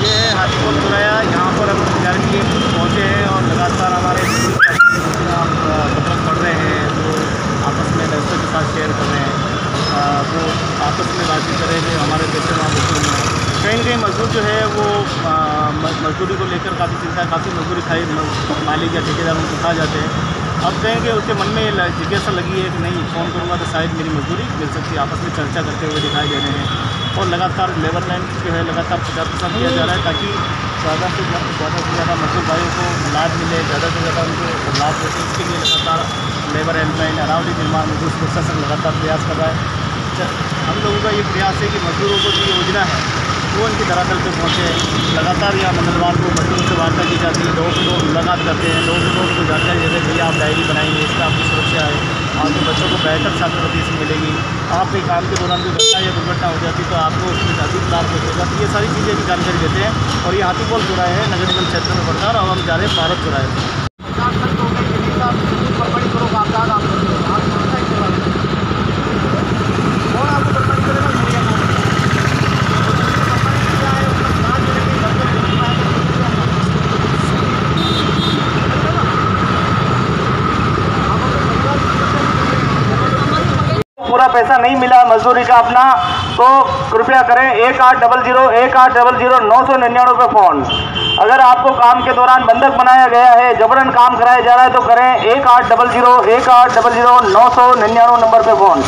ये है हाजीपुर चौराया, यहाँ पर हम घर के पहुँचे हैं और लगातार हमारे मतलब पढ़ रहे हैं, जो आपस में दोस्तों के साथ शेयर कर रहे हैं, वो आपस में बातचीत कर रहे हैं। हमारे देश में मजदूर में कहीं न कहीं मजदूर जो है वो मजदूरी को लेकर काफ़ी चिंता, काफ़ी मजदूरी खाई मालिक या ठेकेदार उनको खा जाते हैं। अब कहेंगे उसके मन में जिज्ञासा लगी है कि नहीं, फ़ोन करूँगा तो शायद मेरी मजदूरी मिल सकती है। आपस में चर्चा करते हुए दिखाई दे रहे हैं और लगातार लेबर लाइन जो है लगातार 50% किया जा रहा है ताकि ज़्यादा से ज़्यादा मजदूर भाइयों को लाभ मिले, ज़्यादा से ज़्यादा उनको लाभ होते। इसके लिए लगातार लेबर हेल्पलाइन, अरावली निर्माण मजदूर सुरक्षा संघ लगातार प्रयास कर रहा है। हम लोगों का ये प्रयास है कि मजदूरों को जो योजना है वो उनकी धरातल पे पहुँचे। लगातार यहाँ मंगलवार को मजदूरों से वार्ता की जाती है, डोर टू डोर मुलाकात करते हैं, डोर टू डोर को जानकारी देते हैं भैया आप डायरी बनाएंगे, इसका आपकी सुरक्षा है, आपके बच्चों को बेहतर छात्रवृत्ति से मिलेगी, आपके काम के दौरान कोई घटना या दुर्घटना हो जाती तो आपको उसमें अधिक लाभ मिलेगा। तो ये सारी चीज़ें भी जानकारी देते हैं। और ये हाथीपोल चौराहे है, नगर निगम क्षेत्र में पड़ता है और हम जा रहे हैं भारत चौराहे। पूरा पैसा नहीं मिला मजदूरी का अपना, तो कृपया करें 1800 पे फ़ोन। अगर आपको काम के दौरान बंधक बनाया गया है, जबरन काम कराया जा रहा है तो करें 1800 नंबर पे फ़ोन।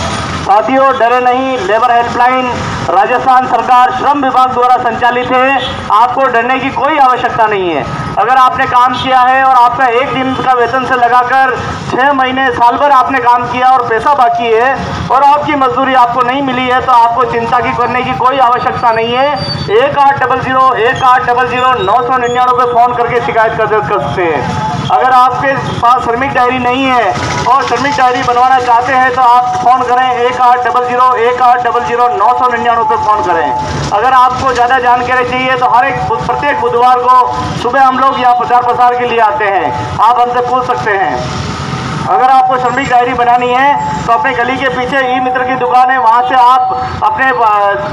साथियों, डरे नहीं, लेबर हेल्पलाइन राजस्थान सरकार श्रम विभाग द्वारा संचालित है, आपको डरने की कोई आवश्यकता नहीं है। अगर आपने काम किया है और आपका 1 दिन का वेतन से लगाकर 6 महीने साल भर आपने काम किया और पैसा बाकी है और आपकी मजदूरी आपको नहीं मिली है तो आपको चिंता की करने की कोई आवश्यकता नहीं है। 1800 पे फ़ोन करके शिकायत कर सकते हैं। अगर आपके पास श्रमिक डायरी नहीं है और श्रमिक डायरी बनवाना चाहते हैं तो आप फ़ोन करें 1800 पे फ़ोन करें। अगर आपको ज़्यादा जानकारी चाहिए तो प्रत्येक बुधवार को सुबह हम लोग यहाँ प्रचार प्रसार के लिए आते हैं, आप हमसे पूछ सकते हैं। अगर आपको श्रमिक डायरी बनानी है तो अपने गली के पीछे ई मित्र की दुकान है, वहाँ से आप अपने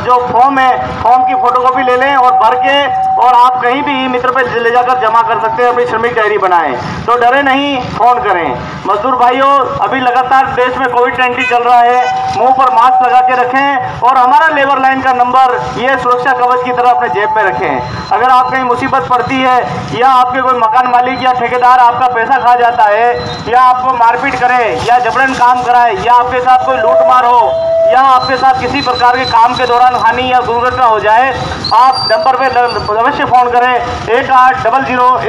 जो फॉर्म है, फॉर्म की फोटोकॉपी ले लें और भर के और आप कहीं भी ई मित्र पे ले जाकर जमा कर सकते हैं, अपनी श्रमिक डायरी बनाएं। तो डरे नहीं, फ़ोन करें। मजदूर भाइयों, अभी लगातार देश में कोविड-19 चल रहा है, मुंह पर मास्क लगा के रखें और हमारा लेबर लाइन का नंबर ये सुरक्षा कवच की तरह अपने जेब में रखें। अगर आप कहीं मुसीबत पड़ती है या आपके कोई मकान मालिक या ठेकेदार आपका पैसा खा जाता है या आपको मारपीट करे या जबरन काम कराए या आपके साथ कोई लूटमार हो या आपके साथ किसी प्रकार के काम के दौरान हानि या दुर्घटना हो जाए, आप नंबर पे अवश्य फ़ोन करें 1800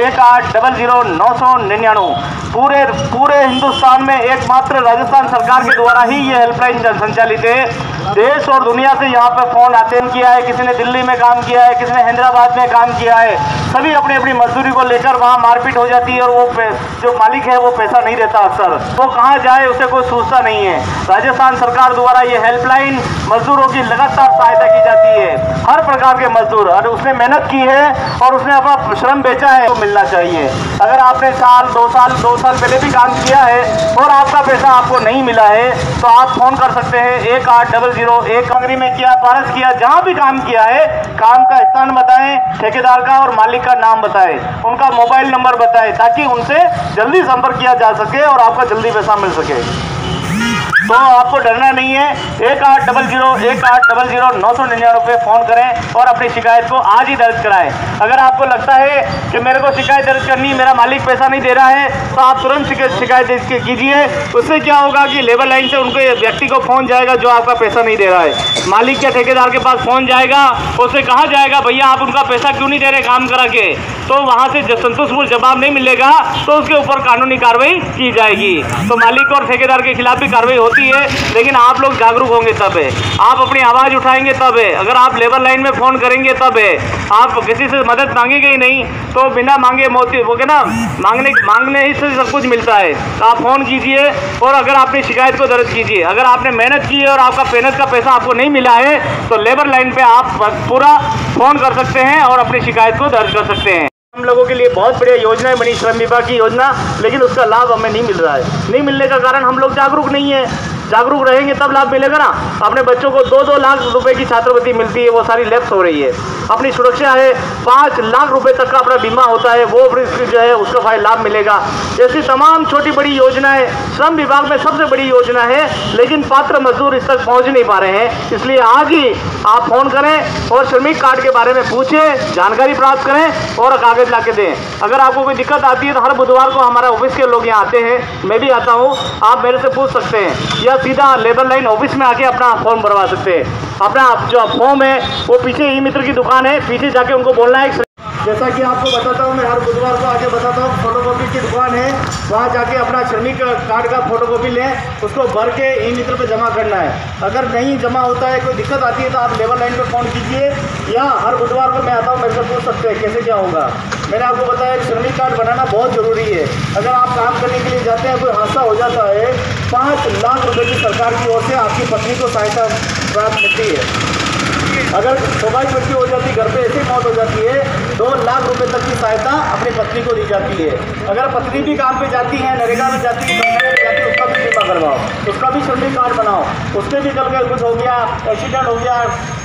पूरे हिंदुस्तान में एकमात्र राजस्थान सरकार के द्वारा ही ये हेल्पलाइन संचालित है। देश और दुनिया से यहाँ पे फ़ोन आते हैं। किया है, किसी ने दिल्ली में काम किया है, किसी ने हैदराबाद में काम किया है, सभी अपनी अपनी मजदूरी को लेकर वहाँ मारपीट हो जाती है और वो जो मालिक है वो पैसा नहीं देता, अक्सर वो कहाँ जाए उसे कोई सोचता नहीं है। राजस्थान सरकार द्वारा ये हेल्पलाइन मजदूरों की लगातार सहायता की जाती है। हर प्रकार के मजदूर, और उसने मेहनत की है और उसने अपना श्रम बेचा है तो मिलना चाहिए। अगर आपने 2 साल पहले भी काम किया है और आपका पैसा आपको नहीं मिला है तो आप फ़ोन कर सकते हैं 1800 कंगरी में किया, पारस किया, जहाँ भी काम किया है, काम का स्थान बताएं, ठेकेदार का और मालिक का नाम बताएं, उनका मोबाइल नंबर बताएं ताकि उनसे जल्दी संपर्क किया जा सके और आपका जल्दी पैसा मिल सके। तो आपको डरना नहीं है। 1800 पे फ़ोन करें और अपनी शिकायत को आज ही दर्ज कराएं। अगर आपको लगता है कि मेरे को शिकायत दर्ज करनी, मेरा मालिक पैसा नहीं दे रहा है, तो आप तुरंत शिकायत कीजिए। उससे क्या होगा कि लेबर लाइन से उनके व्यक्ति को फ़ोन जाएगा जो आपका पैसा नहीं दे रहा है, मालिक या ठेकेदार के पास फ़ोन जाएगा, उससे कहा जाएगा भैया आप उनका पैसा क्यों नहीं दे रहे काम करा के, तो वहाँ से संतोषपूर्ण जवाब नहीं मिलेगा तो उसके ऊपर कानूनी कार्रवाई की जाएगी। तो मालिक और ठेकेदार के खिलाफ भी कार्रवाई होती होती है, लेकिन आप लोग जागरूक होंगे तब है, आप अपनी आवाज़ उठाएंगे तब है। अगर आप लेबर लाइन में फ़ोन करेंगे तब है, आप किसी से मदद मांगेंगे ही नहीं तो बिना मांगे मोती वो क्या ना मांगने ही से सब कुछ मिलता है। तो आप फ़ोन कीजिए और अगर आपने शिकायत को दर्ज कीजिए। अगर आपने मेहनत की है और आपका मेहनत का पैसा आपको नहीं मिला है तो लेबर लाइन पे आप पूरा फ़ोन कर सकते हैं और अपनी शिकायत को दर्ज कर सकते हैं। हम लोगों के लिए बहुत बढ़िया योजनाएं बनी, श्रम विभाग की योजना, लेकिन उसका लाभ हमें नहीं मिल रहा है। नहीं मिलने का कारण हम लोग जागरूक नहीं है। जागरूक रहेंगे तब लाभ मिलेगा ना। अपने बच्चों को 2-2 लाख रुपए की छात्रवृत्ति मिलती है, वो सारी लैप्स हो रही है। अपनी सुरक्षा है, 5 लाख रुपए तक का अपना बीमा होता है, वो जो है उसका लाभ मिलेगा। ऐसी तमाम छोटी बड़ी योजनाएं श्रम विभाग में सबसे बड़ी योजना है, लेकिन पात्र मजदूर इस तक पहुंच नहीं पा रहे हैं। इसलिए आज ही आप फोन करें और श्रमिक कार्ड के बारे में पूछें, जानकारी प्राप्त करें और कागज ला के दें। अगर आपको कोई दिक्कत आती है तो हर बुधवार को हमारे ऑफिस के लोग यहाँ आते हैं, मैं भी आता हूँ, आप मेरे से पूछ सकते हैं या सीधा लेबर लाइन ऑफिस में आके अपना फॉर्म भरवा सकते हैं। अपना जो फॉर्म है वो पीछे ई मित्र की दुकान है, पीछे जाके उनको बोलना है। जैसा कि आपको बताता हूँ, मैं हर बुधवार को आके बताता हूँ, फोटोकॉपी की दुकान है, वहाँ जाके अपना श्रमिक कार्ड का फोटोकॉपी लें, उसको भर के ई मित्र पे जमा करना है। अगर नहीं जमा होता है, कोई दिक्कत आती है तो आप लेबर लाइन पे फ़ोन कीजिए या हर बुधवार को मैं आता हूँ, मेरे से पूछ सकते हैं कैसे क्या होगा। मैंने आपको बताया कि श्रमिक कार्ड बनाना बहुत ज़रूरी है। अगर आप काम करने के लिए जाते हैं, कोई हादसा हो जाता है, 5 लाख रुपये की सरकार की ओर से आपकी पत्नी को सहायता प्राप्त मिलती है। अगर स्वाभाविक मृत्यु हो जाती है, घर पे ऐसी मौत हो जाती है, 2 लाख रुपए तक की सहायता अपनी पत्नी को दी जाती है। अगर पत्नी भी काम पे जाती है, नरेगा में जाती है, उसका भी बीमा करवाओ, उसका भी श्रमिक कार्ड बनाओ। उसके भी कल कुछ हो गया, एक्सीडेंट हो गया,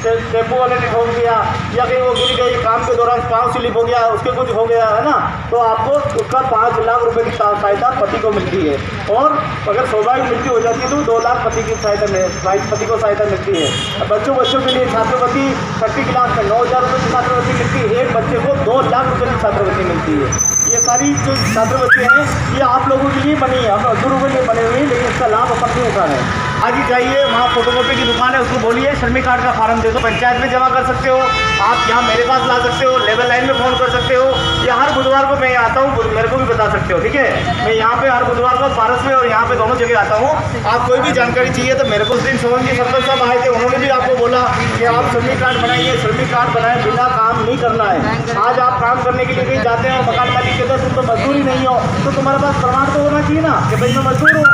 टेम्पो वाले ने ठोक दिया या कहीं वो गिर गई, काम के दौरान पाँव स्लिप हो गया, उसके कुछ हो गया है ना, तो आपको उसका 5 लाख रुपए की सहायता पति को मिलती है। और अगर स्वाभाविक मृत्यु हो जाती है तो 2 लाख पति को सहायता मिलती है। बच्चों के लिए छात्रवृत्ति 30 क्लास में 9,000 रुपये की छात्रवृत्ति मिलती है। एक बच्चे को 2 लाख रुपये की छात्रवृत्ति मिलती है। ये सारी जो छात्रवृत्ति हैं ये आप लोगों के लिए बनी है, हम मजदूरों के लिए बनी हुई है, लेकिन इसका लाभ अपन नहीं उठा रहे हैं। आगे जाइए, वहाँ फोटोकॉपी की दुकान है, उसको बोलिए श्रमिक कार्ड का फार्म दे दो। पंचायत में जमा कर सकते हो, आप यहाँ मेरे पास ला सकते हो, लेबर लाइन में फ़ोन कर सकते हो, या हर बुधवार को मैं आता हूँ, मेरे को भी बता सकते हो। ठीक है, मैं यहाँ पे हर बुधवार को पारस में और यहाँ पे दोनों जगह आता हूँ। आप कोई भी जानकारी चाहिए तो मेरे को उस दिन सोहन जी सरपंच साहब आए थे, उन्होंने भी आपको बोला कि आप श्रमिक कार्ड बनाइए। श्रमिक कार्ड बनाए बिना काम नहीं करना है। आज आप काम करने के लिए कहीं जाते हो, मकान मालिक कहते हैं तुम तो मजदूर ही नहीं हो, तो तुम्हारे पास प्रमाण तो होना चाहिए ना कि भाई मैं मजदूर हूँ,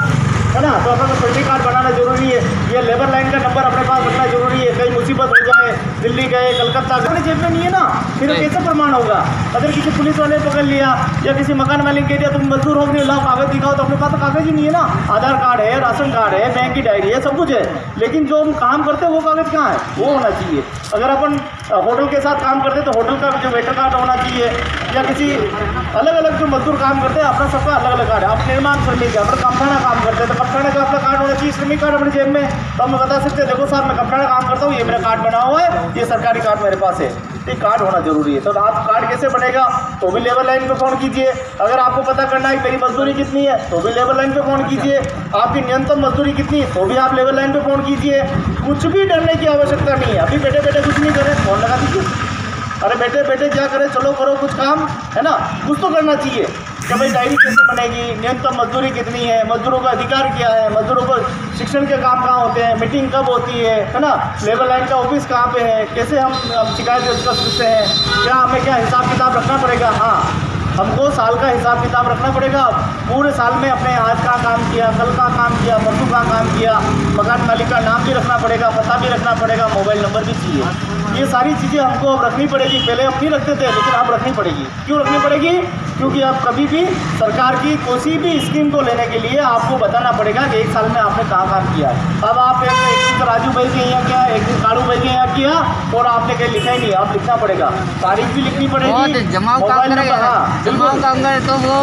है ना। तो अपना श्रमिक कार्ड बनाना जरूरी है। ये लेबर लाइन का नंबर अपने पास रखना जरूरी है। कहीं मुसीबत हो जाए, दिल्ली गए, कलकत्ता गए, जेब में नहीं है ना, फिर कैसे प्रमाण होगा। अगर किसी पुलिस वाले पकड़ लिया या किसी मकान मालिक कह दिया तुम मजदूर हो गए, लाओ कागज दिखाओ, तो अपने पास तो कागज ही नहीं है ना। आधार कार्ड है, राशन कार्ड है, बैंक की डायरी है, सब कुछ है, लेकिन जो हम काम करते हैं वो कागज कहाँ है, वो होना चाहिए। अगर अपन होटल के साथ काम करते हैं तो होटल का जो वेटर कार्ड होना चाहिए, या किसी अलग अलग जो मजदूर काम करते हैं अपना सबका अलग अलग कार्ड है। आप निर्माण श्रमिक है, अपना कमठाना काम करते हैं तो कमठाना का अपना कार्ड होना चाहिए, श्रमिक कार्ड अपने जेब में। तो हम बता सकते हैं देखो साहब मैं कमठाना काम करता हूँ, ये मेरा कार्ड बना हुआ है, ये सरकारी कार्ड मेरे पास है। ये कार्ड होना जरूरी है। तो आप कार्ड कैसे बनेगा, तो भी लेबर लाइन पे फ़ोन कीजिए। अगर आपको पता करना है मेरी मजदूरी कितनी है तो भी लेबर लाइन पे फ़ोन कीजिए। आपकी न्यूनतम मजदूरी कितनी है तो भी आप लेबर लाइन पे फ़ोन कीजिए। कुछ भी डरने की आवश्यकता नहीं है। अभी बैठे बैठे कुछ नहीं करें, फ़ोन लगा दीजिए। अरे बैठे बैठे क्या करें, चलो करो कुछ काम, है ना। कुछ तो करना चाहिए कि भाई डायरी कैसे बनेगी, न्यूनतम मजदूरी कितनी है, मजदूरों का अधिकार क्या है, मजदूरों को शिक्षण के काम कहाँ होते हैं, मीटिंग कब होती है ना, लेबर लाइन का ऑफिस कहाँ पे है, कैसे हम शिकायत दर्ज कर सकते हैं, क्या हमें क्या हिसाब किताब रखना पड़ेगा। हाँ, हमको साल का हिसाब किताब रखना पड़ेगा। पूरे साल में अपने आज का काम किया, कल का काम किया, परसों का काम किया, मकान मालिक का नाम भी रखना पड़ेगा, पता भी रखना पड़ेगा, मोबाइल नंबर भी चाहिए। ये सारी चीज़ें हमको अब रखनी पड़ेगी। पहले हम नहीं रखते थे, लेकिन अब रखनी पड़ेगी। क्यों रखनी पड़ेगी, क्योंकि अब कभी भी सरकार की कोई भी स्कीम को लेने के लिए आपको बताना पड़ेगा कि 1 साल में आपने कहाँ काम किया। अब आप एक दिन तो राजू भाई के यहाँ किया, एक दिन कालू भाई के यहाँ किया और आपने कहीं लिखा ही नहीं, आप लिखना पड़ेगा, तारीख भी लिखनी पड़ेगी, मोबाइल नंबर। हाँ तो वो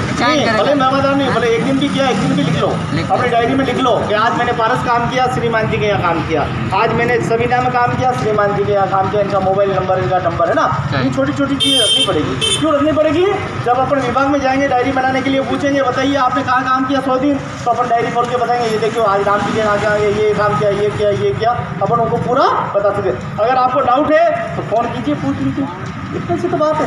भले मेहमानदार नहीं, भले एक दिन भी किया, एक दिन भी लिख लो, अपनी डायरी में लिख लो कि आज मैंने पारस काम किया, श्रीमान जी के यहाँ काम किया, आज मैंने सविता में काम किया, श्रीमान जी के यहाँ काम किया, इनका मोबाइल नंबर, इनका नंबर, है ना। ये छोटी छोटी चीज़ें रखनी पड़ेगी। क्यों रखनी पड़ेगी, जब अपन विभाग में जाएंगे डायरी बनाने के लिए पूछेंगे बताइए आपने कहाँ काम किया 100 दिन, तो अपन डायरी खोल के बताएंगे ये देखियो आज राम जी के यहाँ गया, ये काम किया, ये किया, ये किया, अपन उनको पूरा बता सके। अगर आपको डाउट है तो फ़ोन कीजिए, पूछ लीजिए। इतनी सी तो बात है।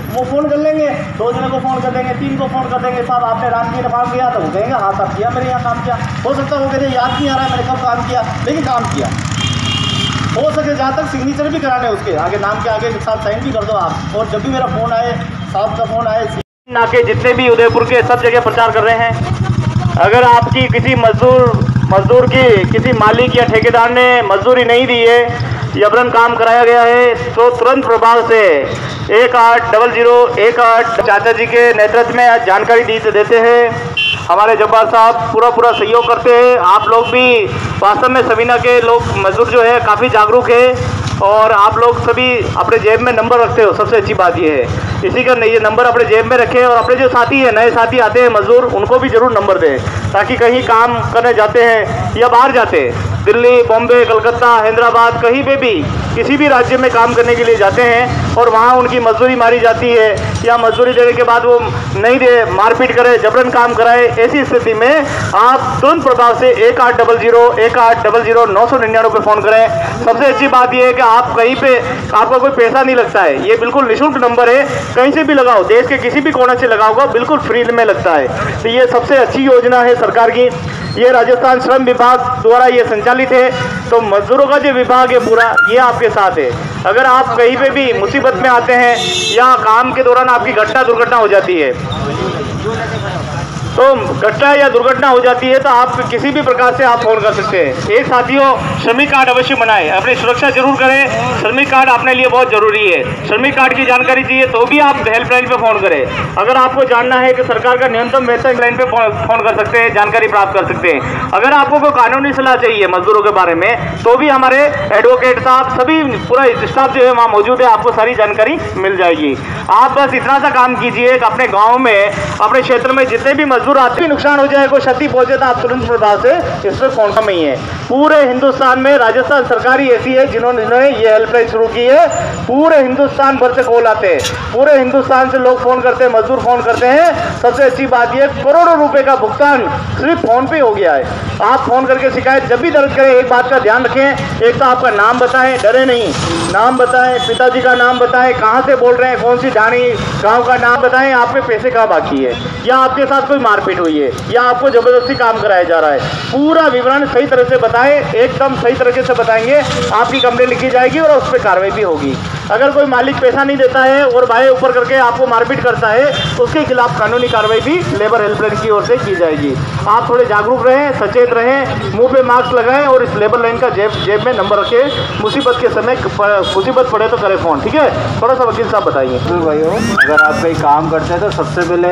वो फ़ोन कर लेंगे, 2 जने को फ़ोन कर देंगे, 3 को फ़ोन कर देंगे, साहब आपने रात की काम किया, तो वो कहेंगे हाँ साहब किया, मेरे यहाँ काम किया। हो सकता है वो कहते याद नहीं आ रहा है मैंने कब काम किया, लेकिन काम किया। हो सके जहाँ तक सिग्नेचर भी कराने उसके आगे, नाम के आगे साथ साइन भी कर दो आप। और जब भी मेरा फ़ोन आए, साहब का फ़ोन आए, नाके जितने भी उदयपुर के सब जगह प्रचार कर रहे हैं। अगर आपकी किसी मजदूर की किसी मालिक या ठेकेदार ने मजदूरी नहीं दी है, जबरन काम कराया गया है, तो तुरंत प्रभाव से 180018 चाचा जी के नेतृत्व में आज जानकारी देते हैं। हमारे जब्बार साहब पूरा सहयोग करते हैं। आप लोग भी वास्तव में सबीना के लोग मजदूर जो है काफ़ी जागरूक है, और आप लोग सभी अपने जेब में नंबर रखते हो। सबसे अच्छी बात ये है, इसी का ये नंबर अपने जेब में रखें, और अपने जो साथी है, नए साथी आते हैं मजदूर, उनको भी ज़रूर नंबर दें, ताकि कहीं काम करने जाते हैं या बाहर जाते हैं, दिल्ली, बॉम्बे, कलकत्ता, हैदराबाद, कहीं पे भी किसी भी राज्य में काम करने के लिए जाते हैं और वहाँ उनकी मजदूरी मारी जाती है, या मजदूरी देने के बाद वो नहीं दे, मारपीट करे, जबरन काम कराए, ऐसी स्थिति में आप तुरंत प्रभाव से 18001800 पे फ़ोन करें। सबसे अच्छी बात यह है कि आप कहीं पे आपका कोई पैसा नहीं लगता है, ये बिल्कुल निःशुल्क नंबर है, कहीं से भी लगाओ, देश के किसी भी कोने से लगाओगे बिल्कुल फ्री में लगता है। तो ये सबसे अच्छी योजना है सरकार की। ये राजस्थान श्रम विभाग द्वारा ये संचालित है। तो मजदूरों का जो विभाग है पूरा, ये आपके साथ है। अगर आप कहीं पे भी मुसीबत में आते हैं या काम के दौरान आपकी दुर्घटना हो जाती है, तो घटना या दुर्घटना हो जाती है, तो आप किसी भी प्रकार से आप फोन कर सकते हैं। एक साथियों, श्रमिक कार्ड अवश्य बनाएं, अपनी सुरक्षा जरूर करें। श्रमिक कार्ड अपने लिए बहुत जरूरी है। श्रमिक कार्ड की जानकारी चाहिए तो भी आप हेल्पलाइन पे फोन करें। अगर आपको जानना है कि सरकार का न्यूनतम वेतन लाइन पे फोन कर सकते हैं, जानकारी प्राप्त कर सकते हैं। अगर आपको कोई कानूनी सलाह चाहिए मजदूरों के बारे में, तो भी हमारे एडवोकेट साहब, सभी पूरा स्टाफ जो है वहाँ मौजूद है, आपको सारी जानकारी मिल जाएगी। आप बस इतना सा काम कीजिए कि अपने गाँव में, अपने क्षेत्र में जितने भी मजदूर आते नुकसान हो जाए, कोई क्षति पहुंचे, तो आप तुरंत प्रभाव से इस पर फोन कम ही है। पूरे हिंदुस्तान में राजस्थान सरकार ही ऐसी है जिन्होंने ये हेल्पलाइन शुरू की है। पूरे हिंदुस्तान भर से कॉल आते हैं, पूरे हिंदुस्तान से लोग फोन करते हैं, मजदूर फोन करते हैं। सबसे अच्छी बात यह, करोड़ों रुपए का भुगतान सिर्फ फोन पे हो गया है। आप फोन करके शिकायत जब भी दर्ज करें, एक बात का ध्यान रखें, एक तो आपका नाम बताएं, डरे नहीं, नाम बताएं, पिताजी का नाम बताएं, कहाँ से बोल रहे हैं, कौन सी ढाणी, गाँव का नाम बताएं, आप पे पैसे कहाँ बाकी है, या आपके साथ कोई मारपीट हुई है, या आपको जबरदस्ती काम कराया जा रहा है। पूरा विवरण सही तरह से बताएं, एकदम सही तरीके से बताएंगे, आपकी कंप्लेंट लिखी जाएगी और उस पर कार्रवाई भी होगी। अगर कोई मालिक पैसा नहीं देता है और भाई ऊपर करके आपको मारपीट करता है, उसके खिलाफ कानूनी कार्रवाई भी लेबर हेल्पलाइन की ओर से की जाएगी। आप थोड़े जागरूक रहें, सचेत रहें, मुंह पे मास्क लगाएं और इस लेबर लाइन का जेब में नंबर रखें। मुसीबत के समय मुसीबत पड़े तो करें फ़ोन, ठीक है। थोड़ा सा वकील साहब बताइए। भाइयों, अगर आप कहीं काम करते हैं तो सबसे पहले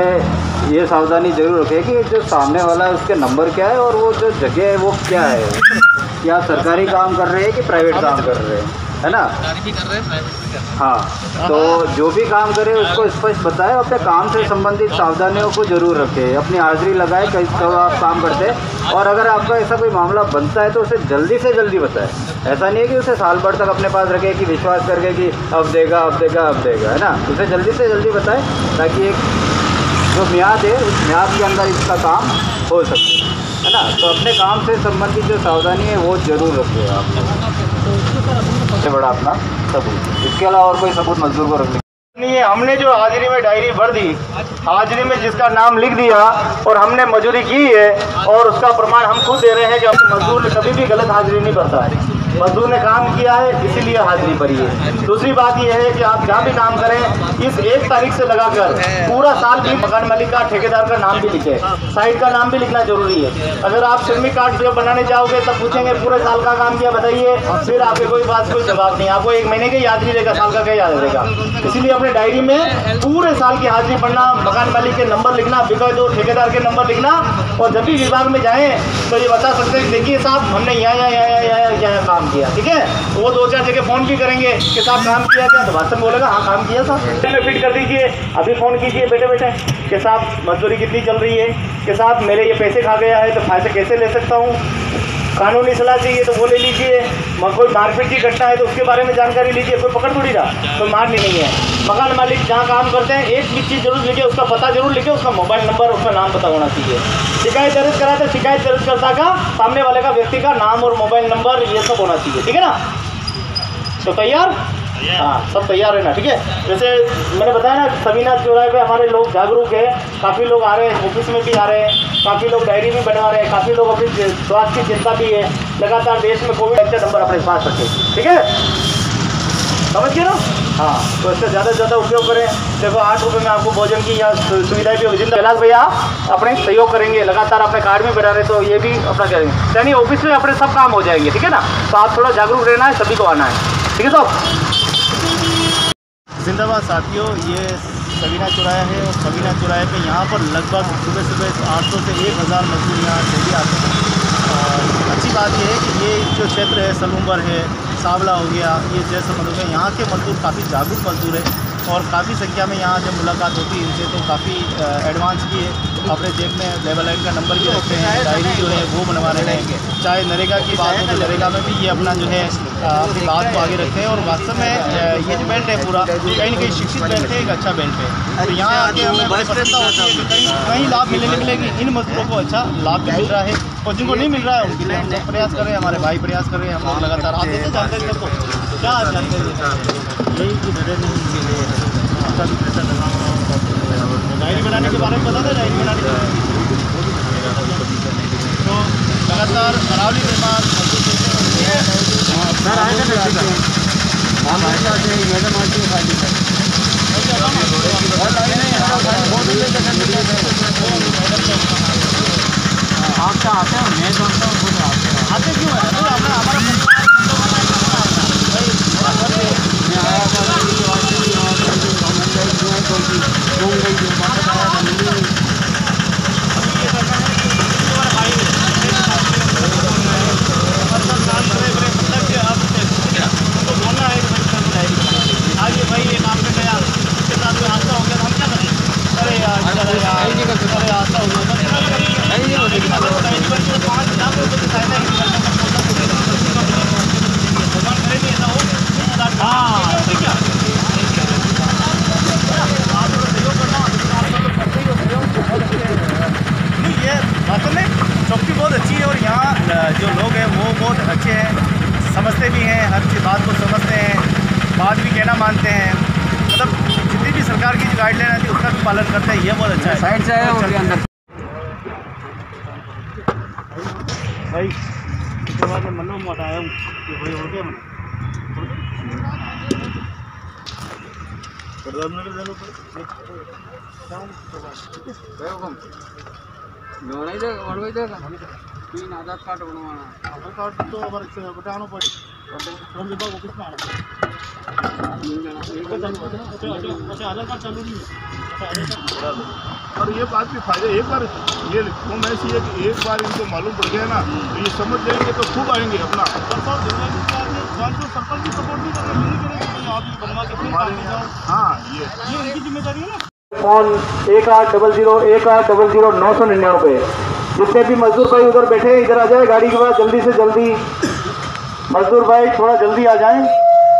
ये सावधानी जरूर रखें कि जो सामने वाला है उसके नंबर क्या है और वो जो जगह है वो क्या है, क्या सरकारी काम कर रहे हैं कि प्राइवेट काम कर रहे हैं, है ना। हाँ, तो जो भी काम करे उसको स्पष्ट बताएं, अपने काम से संबंधित सावधानियों को जरूर रखें, अपनी हाजिरी लगाएं कब आप काम करते हैं। और अगर आपका ऐसा कोई मामला बनता है तो उसे जल्दी से जल्दी बताएं। ऐसा नहीं है कि उसे साल भर तक अपने पास रखे कि विश्वास करके कि अब देगा, है ना। उसे जल्दी से जल्दी बताएं ताकि एक जो म्याद है उस म्याद के अंदर इसका काम हो सके, है ना। तो अपने काम से संबंधित जो सावधानी है वो जरूर रखिए आप। सबसे बड़ा अपना सबूत, इसके अलावा और कोई सबूत मजदूर को रखने नहीं है। हमने जो हाजिरी में डायरी भर दी, हाजिरी में जिसका नाम लिख दिया और हमने मजदूरी की है, और उसका प्रमाण हम खुद दे रहे हैं कि हम मजदूर कभी भी गलत हाजिरी नहीं भरता है। मजदूर ने काम किया है इसीलिए हाजिरी भरी है। दूसरी बात यह है कि आप जहाँ भी काम करें, इस 1 तारीख से लगाकर पूरा साल भी मकान मालिक का, ठेकेदार का नाम भी लिखे, साइट का नाम भी लिखना जरूरी है। अगर आप श्रमिक कार्ड जब बनाने जाओगे तब पूछेंगे पूरे साल का काम किया बताइए, फिर आपके कोई जवाब नहीं, आपको 1 महीने की याद नहीं रहेगा, साल का क्या याद रहेगा। इसीलिए अपने डायरी में पूरे साल की हाजिरी पढ़ना, मकान मालिक के नंबर लिखना, बेकायदे ठेकेदार के नंबर लिखना, और जब भी विभाग में जाएँ तो ये बता सकते हैं देखिए साहब हमने यहाँ काम किया, ठीक है। तो वो 2-4 जगह फ़ोन भी करेंगे कि साहब काम किया क्या, तो वास्तव में बोलेगा हाँ काम किया साहब। में फिट कर दीजिए, अभी फ़ोन कीजिए बैठे बैठे कि साहब मजदूरी कितनी चल रही है, कि साहब मेरे ये पैसे खा गया है तो पैसे कैसे ले सकता हूँ। कानूनी सलाह चाहिए तो वो ले लीजिए। कोई मारपीट की घटना है तो उसके बारे में जानकारी लीजिए। कोई पकड़ थोड़ी रहा, कोई मारनी नहीं है। मकान मालिक जहाँ काम करते हैं एक भी चीज़ जरूर लिखिए, उसका पता जरूर लिखिए, उसका मोबाइल नंबर, उसका नाम पता होना चाहिए। शिकायत दर्ज करा तो शिकायत दर्जकर्ता का, सामने वाले का व्यक्ति का नाम और मोबाइल नंबर ये सब होना चाहिए, ठीक है ना। तो तैयार। हाँ, सब तैयार है ना, ठीक है। जैसे मैंने बताया ना, सबीना चौराहे पे हमारे लोग जागरूक है, काफ़ी लोग आ रहे हैं, ऑफिस में भी आ रहे हैं, काफ़ी लोग डायरी भी बनवा रहे हैं, काफ़ी लोग अपनी स्वास्थ्य की चिंता भी है। लगातार देश में कोविड अच्छा नंबर अपने पास रखें, ठीक है, समझ गए ना। हाँ, तो इसका ज़्यादा से ज़्यादा उपयोग करें। देखो 8 रुपये में आपको भोजन की या सुविधाएं भी होगी। कैलाश भैया अपने सहयोग करेंगे, लगातार अपने कार्ड में बना रहे, तो ये भी अपना करेंगे, यानी ऑफिस में अपने सब काम हो जाएंगे, ठीक है ना। तो आप थोड़ा जागरूक रहना है, सभी को आना है, ठीक है साहब। जिंदाबाद साथियों, ये सबीना चौराहा है और सबीना चौराहे पे यहाँ पर लगभग सुबह 800 से 1000 मजदूर यहाँ डेली आते हैं। और अच्छी बात यह है कि ये जो क्षेत्र है, सलूम्बर है, सावला हो गया, ये जैसलमेर हो गया, यहाँ के मजदूर काफ़ी जागरूक मजदूर है और काफ़ी संख्या में यहाँ जब मुलाकात होती है इनसे तो काफ़ी एडवांस भी है। अपने जेब में लेबर लाइन का नंबर भी रखते हैं, डायरी जो है वो बनवा रहे हैं। चाहे नरेगा की बात हो तो नरेगा में भी ये अपना जो है अपनी बात को आगे रखते हैं। और वास्तव में ये जो बेल्ट है पूरा कहीं ना कहीं शिक्षित बेल्ट है, एक अच्छा बेल्ट है। तो यहाँ आके हमें बड़ी प्रसन्नता होती है कि कहीं लाभ मिलेगी, इन मजदूरों को अच्छा लाभ भी मिल रहा है और जिनको नहीं मिल रहा है उनके लिए हम लोग प्रयास कर रहे हैं, हमारे भाई प्रयास कर रहे हैं। हम लोग लगातार आप देते जानते हैं सबको, क्या जानते हैं यही कि डरे नहीं के लिए आपका भी पैसा लगा डायरी बनाने के बारे में बता दें। डायरी बनाने के तो लगातार अरावली निर्माण सर आएगा आपका आते हैं, मैं जानता हूँ खुद आते क्यों है तो हमारा मैं आया आगे भाई ये काम पे गया, उसके साथ कोई हादसा हो गया तो हम क्या करें? अरे यार अरे हादसा हो गया ये वास्तव में चौकी बहुत अच्छी है और यहाँ जो लोग हैं वो बहुत अच्छे हैं, समझते भी हैं, हर चीज़ बात को समझते हैं, बात भी कहना मानते हैं। मतलब जितनी भी सरकार की जो गाइडलाइन आती है उसका भी पालन करते हैं, ये बहुत अच्छा है। साइड से आया उनके अंदर भाई इसके बाद मैं मनो मोटा आया हूँ कि भाई हो गया तीन आधार कार्ड बनवाना, आधार कार्ड तो बताना पड़े श्रम विभाग ऑफिस में आना आधार कार्ड चालू नहीं है। और ये बात भी फायदा एक बार ये कौन ऐसी है कि एक बार इनको मालूम पड़ गया ना तो ये समझ जाएंगे तो खूब आएंगे अपना सरपंच की सपोर्ट भी बनवा के हाँ ये उनकी जिम्मेदारी है ना। फोन 1800 जितने भी मजदूर भाई उधर बैठे इधर आ जाए गाड़ी के बाद जल्दी से जल्दी। मजदूर भाई थोड़ा जल्दी आ जाएं।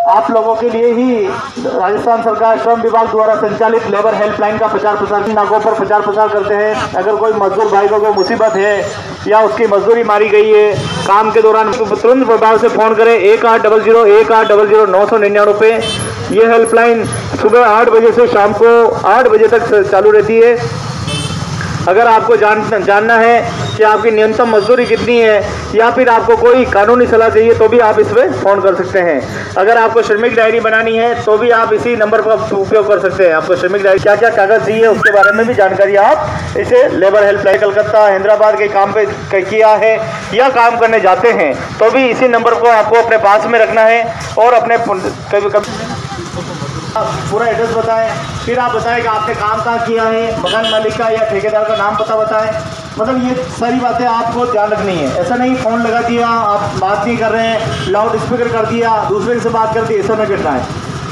आप लोगों के लिए ही राजस्थान सरकार श्रम विभाग द्वारा संचालित लेबर हेल्पलाइन का प्रचार प्रसार नाकों पर प्रचार प्रसार करते हैं। अगर कोई मजदूर भाई को कोई मुसीबत है या उसकी मजदूरी मारी गई है काम के दौरान तुरंत प्रभाव से फ़ोन करें 1800 पे। ये हेल्पलाइन सुबह 8 बजे से शाम को 8 बजे तक चालू रहती है। अगर आपको जानना है कि आपकी न्यूनतम मजदूरी कितनी है या फिर आपको कोई कानूनी सलाह चाहिए तो भी आप इस पर फ़ोन कर सकते हैं। अगर आपको श्रमिक डायरी बनानी है तो भी आप इसी नंबर का उपयोग कर सकते हैं। आपको श्रमिक डायरी क्या क्या कागज़ चाहिए उसके बारे में भी जानकारी आप इसे लेबर हेल्पलाइन कलकत्ता हैदराबाद के काम पे किया है या काम करने जाते हैं तो भी इसी नंबर को आपको अपने पास में रखना है और अपने पूरा एड्रेस बताएं। फिर आप बताएं कि आपने काम कहाँ किया है, मकान मालिक का या ठेकेदार का नाम पता बताएं। मतलब ये सारी बातें आपको ध्यान रखनी है। ऐसा नहीं फ़ोन लगा दिया आप बात नहीं कर रहे हैं, लाउड स्पीकर कर दिया दूसरे से बात कर दी, ऐसा नहीं करना है।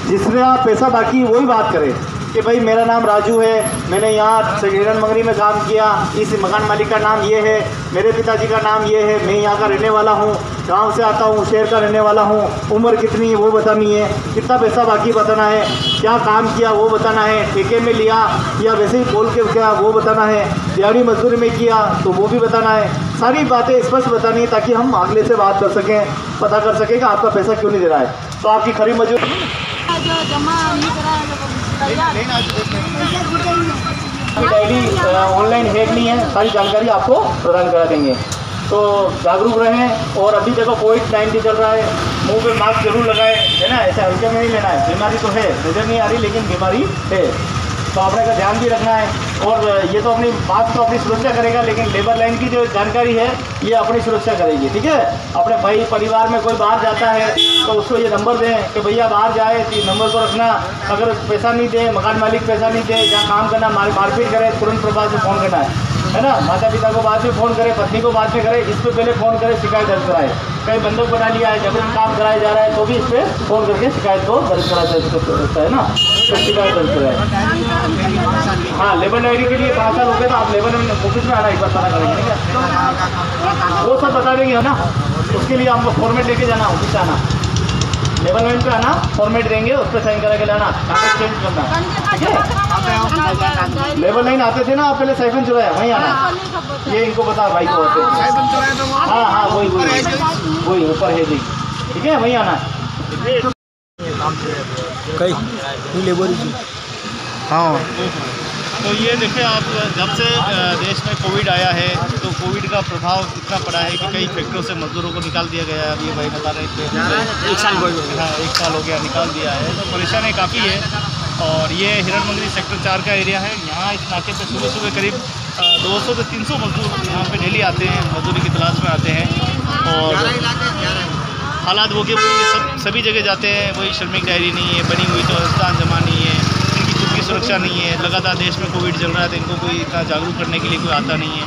जिसमें आप पैसा बाकी वही बात करें कि भाई मेरा नाम राजू है, मैंने यहाँ हिरन मंगरी में काम किया, इस मकान मालिक का नाम ये है, मेरे पिताजी का नाम ये है, मैं यहाँ का रहने वाला हूँ, गांव से आता हूँ, शहर का रहने वाला हूँ, उम्र कितनी है वो बतानी है, कितना पैसा बाकी बताना है, क्या काम किया वो बताना है, ठेके में लिया या वैसे ही बोल के क्या वो बताना है, दिहाड़ी मजदूरी में किया तो वो भी बताना है। सारी बातें स्पष्ट बतानी है ताकि हम अगले से बात कर सकें, पता कर सकें कि आपका पैसा क्यों नहीं दे रहा है। तो आपकी खरी मजदूरी जो जमा नहीं करा तैयार आईडी ऑनलाइन हैक नहीं है, सारी जानकारी आपको प्रदान करा देंगे। तो जागरूक रहें। और अभी देखो कोविड-19 चल रहा है, मुंह पे मास्क जरूर लगाएं, है ना, ऐसे हल्के में नहीं लेना है। बीमारी तो है, नज़र नहीं आ रही लेकिन बीमारी है, तो आपने का ध्यान भी रखना है। और ये तो अपनी बात तो अपनी सुरक्षा करेगा, लेकिन लेबर लाइन की जो जानकारी है ये अपनी सुरक्षा करेगी, ठीक है। अपने भाई परिवार में कोई बाहर जाता है तो उसको ये नंबर दें कि भैया बाहर जाए तो नंबर को रखना। अगर पैसा नहीं दे, मकान मालिक पैसा नहीं दे, जहाँ काम करना मारपीट करे, तुरंत प्रभाव से फ़ोन करना है ना। माता पिता को बाद में फ़ोन करे, पत्नी को बाद में करे, इस पर पहले फ़ोन करे, शिकायत दर्ज कराए। कहीं बंधक बना लिया है, जबरन काम कराया जा रहा है तो भी इस पर फ़ोन करके शिकायत को दर्ज करा सकता है ना, तो शिकायत दर्ज कराए। हाँ, लेबर आईडी के लिए 5 साल हो गए तो आप लेबर ऑफिस में आना, एक बार पता करेंगे, ठीक है। वो सब बता देंगे, है ना। उसके लिए आपको फॉर्मेट लेके जाना, ऑफिस से आना, लेबर लाइन पे आना, फॉर्मेट देंगे, उस पर साइन करा के लाना, कागज चेंज करना, ठीक है। लेबर लाइन आते थे ना आप, पहले साइफन चुराया, वहीं आना। ये इनको बता भाई को, हाँ हाँ वही ऊपर है जी, ठीक है, वहीं आना। कई लेबर हाँ, तो ये देखिए आप, जब से देश में कोविड आया है तो कोविड का प्रभाव इतना पड़ा है कि कई फैक्ट्रियों से मजदूरों को निकाल दिया गया है। अभी भाई बता रहे थे 1 साल हो गया निकाल दिया है, तो परेशानी काफ़ी है। और ये हिरणमंगरी सेक्टर 4 का एरिया है। यहाँ इस नाके पे सुबह सुबह करीब 200 से 300 मजदूर यहाँ पे डेली आते हैं, मजदूरी की तलाश में आते हैं। और हालात वो कि सभी जगह जाते हैं, वही श्रमिक डायरी नहीं है बनी हुई, तो हस्तान जमा नहीं है, इनकी खुद की सुरक्षा नहीं है। लगातार देश में कोविड चल रहा है तो इनको कोई इतना जागरूक करने के लिए कोई आता नहीं है।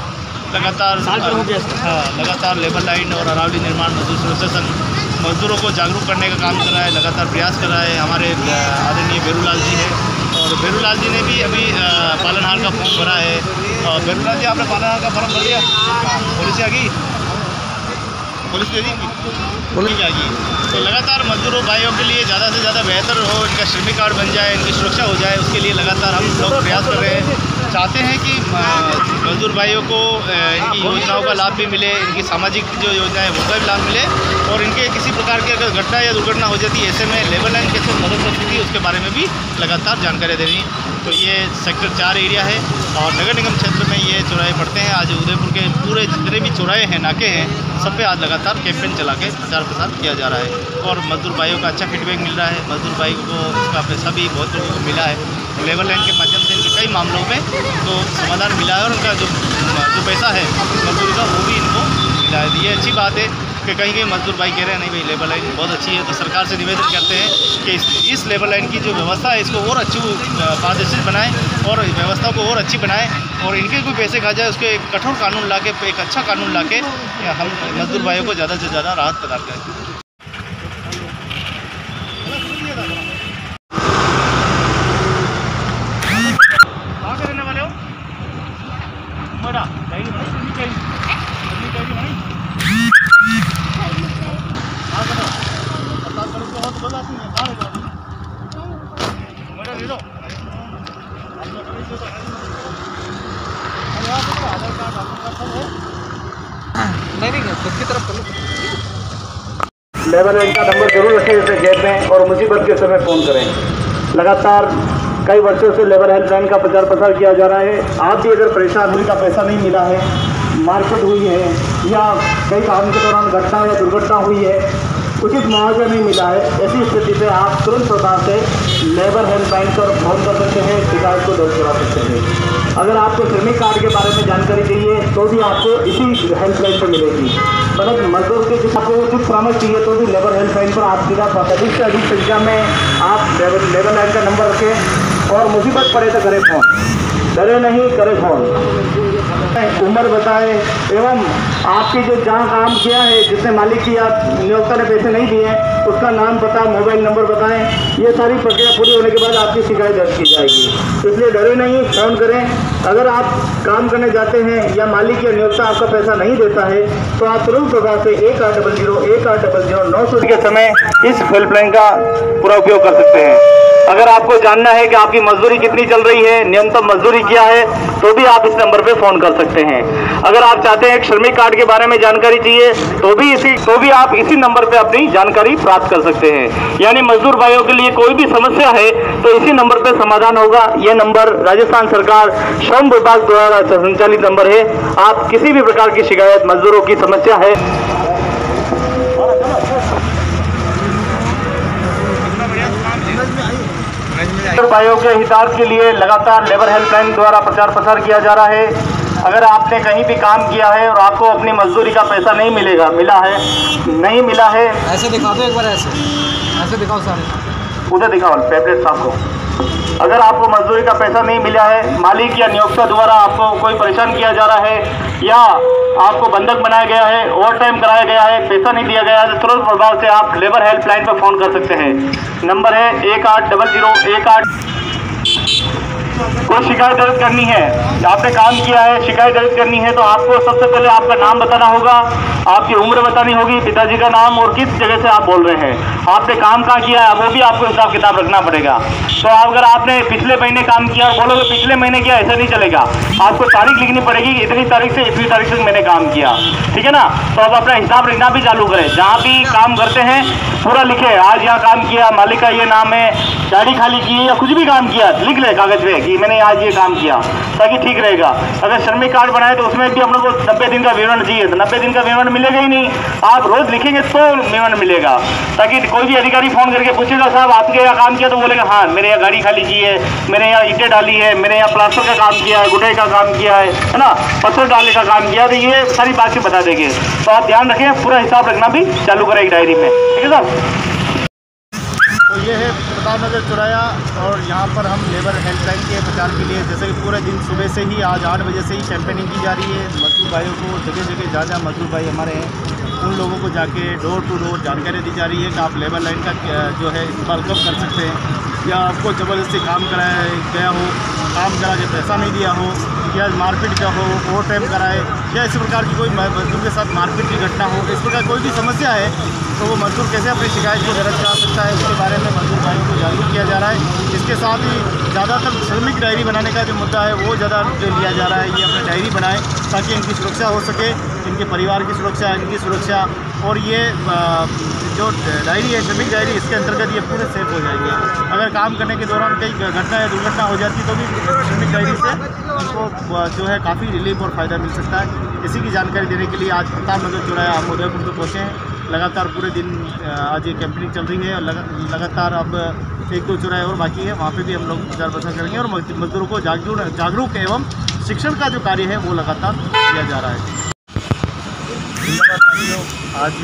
लगातार लेबर लाइन और अरावली निर्माण मजदूर सुरक्षा संघ मजदूरों को जागरूक करने का काम कर रहा है, लगातार प्रयास कर रहा है। हमारे आदरणीय बेरूलाल जी है, और बेरूलाल जी ने भी अभी पालनहार का फॉर्म भरा है। और बेरूलाल जी, आपने पालनहार का फॉर्म भर दिया? पुलिस आ गई, पुलिस दे दी, पुलिस आ गई। तो लगातार मजदूरों भाइयों के लिए ज़्यादा से ज़्यादा बेहतर हो, इनका श्रमिक कार्ड बन जाए, इनकी सुरक्षा हो जाए, उसके लिए लगातार हम लोग प्रयास कर रहे हैं। चाहते हैं कि मजदूर भाइयों को इनकी योजनाओं का लाभ भी मिले, इनकी सामाजिक जो योजना है उसका भी लाभ मिले, और इनके किसी प्रकार की अगर घटना या दुर्घटना हो जाती है ऐसे में लेबर लाइन कैसे मदद कर सकती है उसके बारे में भी लगातार जानकारी दे रही है। तो ये सेक्टर 4 एरिया है और नगर निगम क्षेत्र में ये चौराहे पड़ते हैं। आज उदयपुर के पूरे जितने भी चौराहे हैं, नाके हैं, सब पे आज लगातार कैंपेन चला के प्रचार प्रसार किया जा रहा है। और मजदूर भाइयों का अच्छा फीडबैक मिल रहा है, मजदूर भाइयों को इसका पैसा भी बहुत लोगों को मिला है। लेबर लाइन के माध्यम से इनके कई मामलों में तो समाधान मिला है, और उनका जो पैसा है मजदूरी का वो भी इनको मिला है। ये अच्छी बात है कि कहीं मजदूर भाई कह रहे हैं नहीं भाई लेबर लाइन बहुत अच्छी है, तो सरकार से निवेदन करते हैं कि इस लेबर लाइन की जो व्यवस्था है इसको और अच्छी पारदर्शी बनाएं और व्यवस्था को और अच्छी बनाएं, और इनके कोई पैसे खा जाए उसके एक कठोर कानून लाके, एक अच्छा कानून लाके हम मजदूर भाइयों को ज़्यादा से ज़्यादा राहत प्रदान करें। लेबर लाइन का नंबर जरूर रखें जैसे जेब में, और मुसीबत के समय फ़ोन करें। लगातार कई वर्षों से लेबर हेल्पलाइन का प्रचार प्रसार किया जा रहा है। आप भी अगर परेशान हुई का पैसा नहीं मिला है, मारपीट हुई है, या कई काम के दौरान घटना या दुर्घटना हुई है, उचित मुआवजा नहीं मिला है, ऐसी स्थिति पे आप तुरंत प्रकार से लेबर हेल्पलाइन पर फोन कर सकते हैं, शिकायत को दर्ज करा सकते हैं। अगर आपको श्रमिक कार्ड के बारे में जानकारी चाहिए तो भी आपको इसी हेल्पलाइन पर मिलेगी। मतलब मजदूर के आपको उचित परामर्श चाहिए तो भी लेबर हेल्पलाइन पर आप सीधा अधिक से अधिक संख्या में आप लेबर लाइन का नंबर रखें, और मुसीबत पड़े तो करें फ़ोन, डरे नहीं, करें फ़ोन। उम्र बताए एवं आपकी जो जहाँ काम किया है, जिसने मालिक की या नियोक्ता ने पैसे नहीं दिए हैं, उसका नाम पता, मोबाइल नंबर बताएं। ये सारी प्रक्रिया पूरी होने के बाद आपकी शिकायत दर्ज की जाएगी। इसलिए डरे नहीं, फ़ोन करें। अगर आप काम करने जाते हैं या मालिक या नियोक्ता आपका पैसा नहीं देता है तो आप तुरंत प्रकार से 1800 1800 900 के समय इस हेल्पलाइन का पूरा उपयोग कर सकते हैं। अगर आपको जानना है कि आपकी मजदूरी कितनी चल रही है, न्यूनतम मजदूरी क्या है, तो भी आप इस नंबर पे फ़ोन कर सकते हैं। अगर आप चाहते हैं श्रमिक कार्ड के बारे में जानकारी चाहिए तो भी आप इसी नंबर पे अपनी जानकारी प्राप्त कर सकते हैं। यानी मजदूर भाइयों के लिए कोई भी समस्या है तो इसी नंबर पे समाधान होगा। यह नंबर राजस्थान सरकार श्रम विभाग द्वारा संचालित नंबर है। आप किसी भी प्रकार की शिकायत, मजदूरों की समस्या है, भाइयों के हितार्थ के लिए लगातार लेबर हेल्पलाइन द्वारा प्रचार प्रसार किया जा रहा है। अगर आपने कहीं भी काम किया है और आपको अपनी मजदूरी का पैसा नहीं नहीं मिला है, ऐसे दिखा दो एक बार, ऐसे दिखाओ सारे, उधर दिखाओ पैम्पलेट साहब को। अगर आपको मजदूरी का पैसा नहीं मिला है, मालिक या नियोक्ता द्वारा आपको कोई परेशान किया जा रहा है या आपको बंधक बनाया गया है, ओवर टाइम कराया गया है, पैसा नहीं दिया गया है, तो तुरंत प्रभाव से आप लेबर हेल्पलाइन पर फ़ोन कर सकते हैं। नंबर है 180018। कोई शिकायत दर्ज करनी है, आपने काम किया है, शिकायत दर्ज करनी है, तो आपको सबसे पहले आपका नाम बताना होगा, आपकी उम्र बतानी होगी, पिताजी का नाम और किस जगह से आप बोल रहे हैं, आपने काम कहाँ किया है वो भी आपको हिसाब किताब रखना पड़ेगा। तो अगर आपने पिछले महीने काम किया और बोलोगे पिछले महीने किया, ऐसा नहीं चलेगा। आपको तारीख लिखनी पड़ेगी कि इतनी तारीख से इतनी तारीख तक मैंने काम किया, ठीक है ना। तो अब अपना हिसाब लिखना भी चालू करें। जहाँ भी काम करते हैं पूरा लिखे, आज यहाँ काम किया, मालिक का ये नाम है, गाड़ी खाली की या कुछ भी काम किया लिख ले कागज पे कि मैंने आज ये काम किया, ताकि ठीक रहेगा। अगर श्रमिक कार्ड बनाए तो उसमें भी हम लोग को 90 दिन का विवरण चाहिए, तो 90 दिन का विवरण मिलेगा ही नहीं। आप रोज लिखेंगे तो विवरण मिलेगा, ताकि कोई भी अधिकारी फोन करके पूछेगा साहब आपके यहाँ काम किया, तो बोलेगा हाँ मेरे यहाँ गाड़ी खाली की है, मेरे यहाँ ईंटें डाली है, मेरे यहाँ प्लास्टर का काम किया है, गुटाई का काम किया है ना, पत्थर डालने का काम किया, तो ये सारी बातें बता देंगे। तो आप ध्यान रखें, पूरा हिसाब रखना भी चालू करें एक डायरी में, ठीक है साहब। तो ये है प्रताप नगर चौराया और यहाँ पर हम लेबर हेल्पलाइन के प्रचार के लिए, जैसे कि पूरे दिन सुबह से ही आज 8 बजे से ही कैंपेनिंग की जा रही है। मजदूर भाइयों को जगह जगह जहाँ मजदूर भाई हमारे हैं उन लोगों को जाके डोर टू डोर जानकारी दी जा रही है कि आप लेबर लाइन का जो है इस्तेमाल कब कर सकते हैं, या आपको ज़बरदस्ती काम कराया गया हो, काम करा के पैसा नहीं दिया हो, या मारपीट का हो, ओवर टाइम कराए, या इस प्रकार की कोई मजदूर के साथ मारपीट की घटना हो, इस प्रकार कोई भी समस्या है तो वो मजदूर कैसे अपनी शिकायत को दर्ज करा सकता है, उसके बारे में मजदूर भाइयों को जागरूक किया जा रहा है। इसके साथ ही ज़्यादातर श्रमिक डायरी बनाने का जो मुद्दा है वो ज़्यादा जो लिया जा रहा है, ये अपनी डायरी बनाएं ताकि इनकी सुरक्षा हो सके, इनके परिवार की सुरक्षा, इनकी सुरक्षा। और ये जो डायरी है श्रमिक डायरी, इसके अंतर्गत ये पूरे सेफ हो जाएंगे। अगर काम करने के दौरान कई घटना या दुर्घटना हो जाती तो भी श्रमिक डायरी से उनको जो है काफ़ी रिलीफ और फ़ायदा मिल सकता है। इसी की जानकारी देने के लिए आज प्रताप नगर चौराया हम उदयपुर में पहुँचे हैं। लगातार पूरे दिन आज ये कैंपेनिंग चल रही है और लगातार अब 1-2 चौराहे और बाकी है, वहाँ पे भी हम लोग प्रचार प्रसार करेंगे और मजदूरों को जागरूक एवं शिक्षण का जो कार्य है वो लगातार किया जा रहा है। आज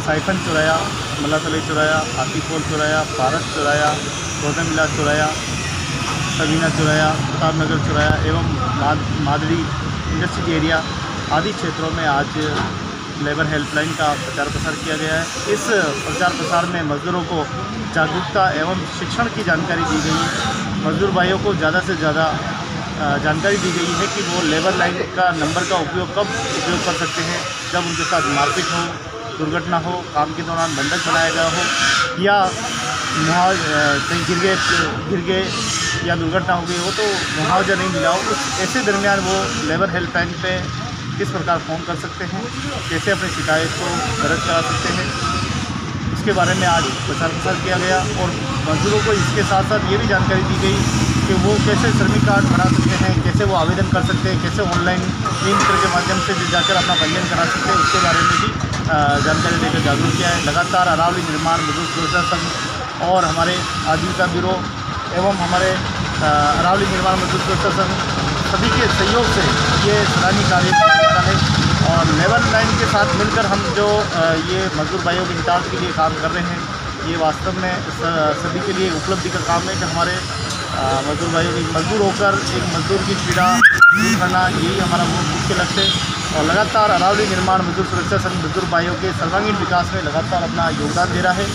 साइफन चौराया, मल्लातलाई चौराया, हाथीपोल चौराया, पारस चौराया, गौतम चौराया, सबीना चौराया, प्रताप नगर चौराया एवं मादड़ी इंडस्ट्रियल एरिया आदि क्षेत्रों में आज लेबर हेल्पलाइन का प्रचार प्रसार किया गया है। इस प्रचार प्रसार में मजदूरों को जागरूकता एवं शिक्षण की जानकारी दी गई। मजदूर भाइयों को ज़्यादा से ज़्यादा जानकारी दी गई है कि वो लेबर लाइन का नंबर का उपयोग कब उपयोग कर सकते हैं, जब उनके साथ मारपीट हो, दुर्घटना हो, काम के दौरान बंधक बनाया गया हो, या कहीं गिर गए या दुर्घटना हो गई हो तो मुआवजा नहीं मिला हो, उस ऐसे दरमियान वो लेबर हेल्पलाइन पे किस प्रकार फ़ोन कर सकते हैं, कैसे अपनी शिकायत को दर्ज करा सकते हैं, इसके बारे में आज प्रचार प्रसार किया गया। और मजदूरों को इसके साथ साथ ये भी जानकारी दी गई कि वो कैसे श्रमिक कार्ड बना सकते हैं, कैसे वो आवेदन कर सकते हैं, कैसे ऑनलाइन ई-मित्र के माध्यम से भी जाकर अपना पंजीयन करा सकते हैं, उसके बारे में भी जानकारी देकर जागरूक किया है। लगातार अरावली निर्माण मजदूर सुरक्षा संघ और हमारे आजीविका ब्यूरो एवं हमारे अरावली निर्माण मजदूर सुरक्षा संघ सभी के सहयोग से ये सराहनीय कार्य करता है। और लेबर लाइन के साथ मिलकर हम जो ये मजदूर भाइयों के हितार्थ के लिए काम कर रहे हैं, ये वास्तव में सभी के लिए उपलब्धि का काम है कि हमारे मजदूर भाइयों की मजदूर होकर एक मजदूर की पीड़ा दूर करना, यही हमारा मुख्य लक्ष्य है। और लगातार अरावली निर्माण मजदूर सुरक्षा संघ मजदूर भाइयों के सर्वांगीण विकास में लगातार अपना योगदान दे रहा है।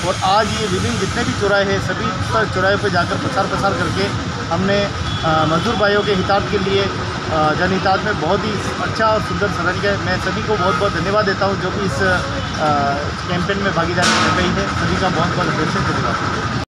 और आज ये विभिन्न जितने भी चौराहे हैं सभी चौराहे पर जाकर प्रचार प्रसार करके हमने मजदूर भाइयों के हितार्थ के लिए जनहितार्थ में बहुत ही अच्छा और सुंदर सराहनीय किया। मैं सभी को बहुत बहुत धन्यवाद देता हूँ जो भी इस कैंपेन में भागीदारी कर रही है। सभी का बहुत बहुत धन्यवाद।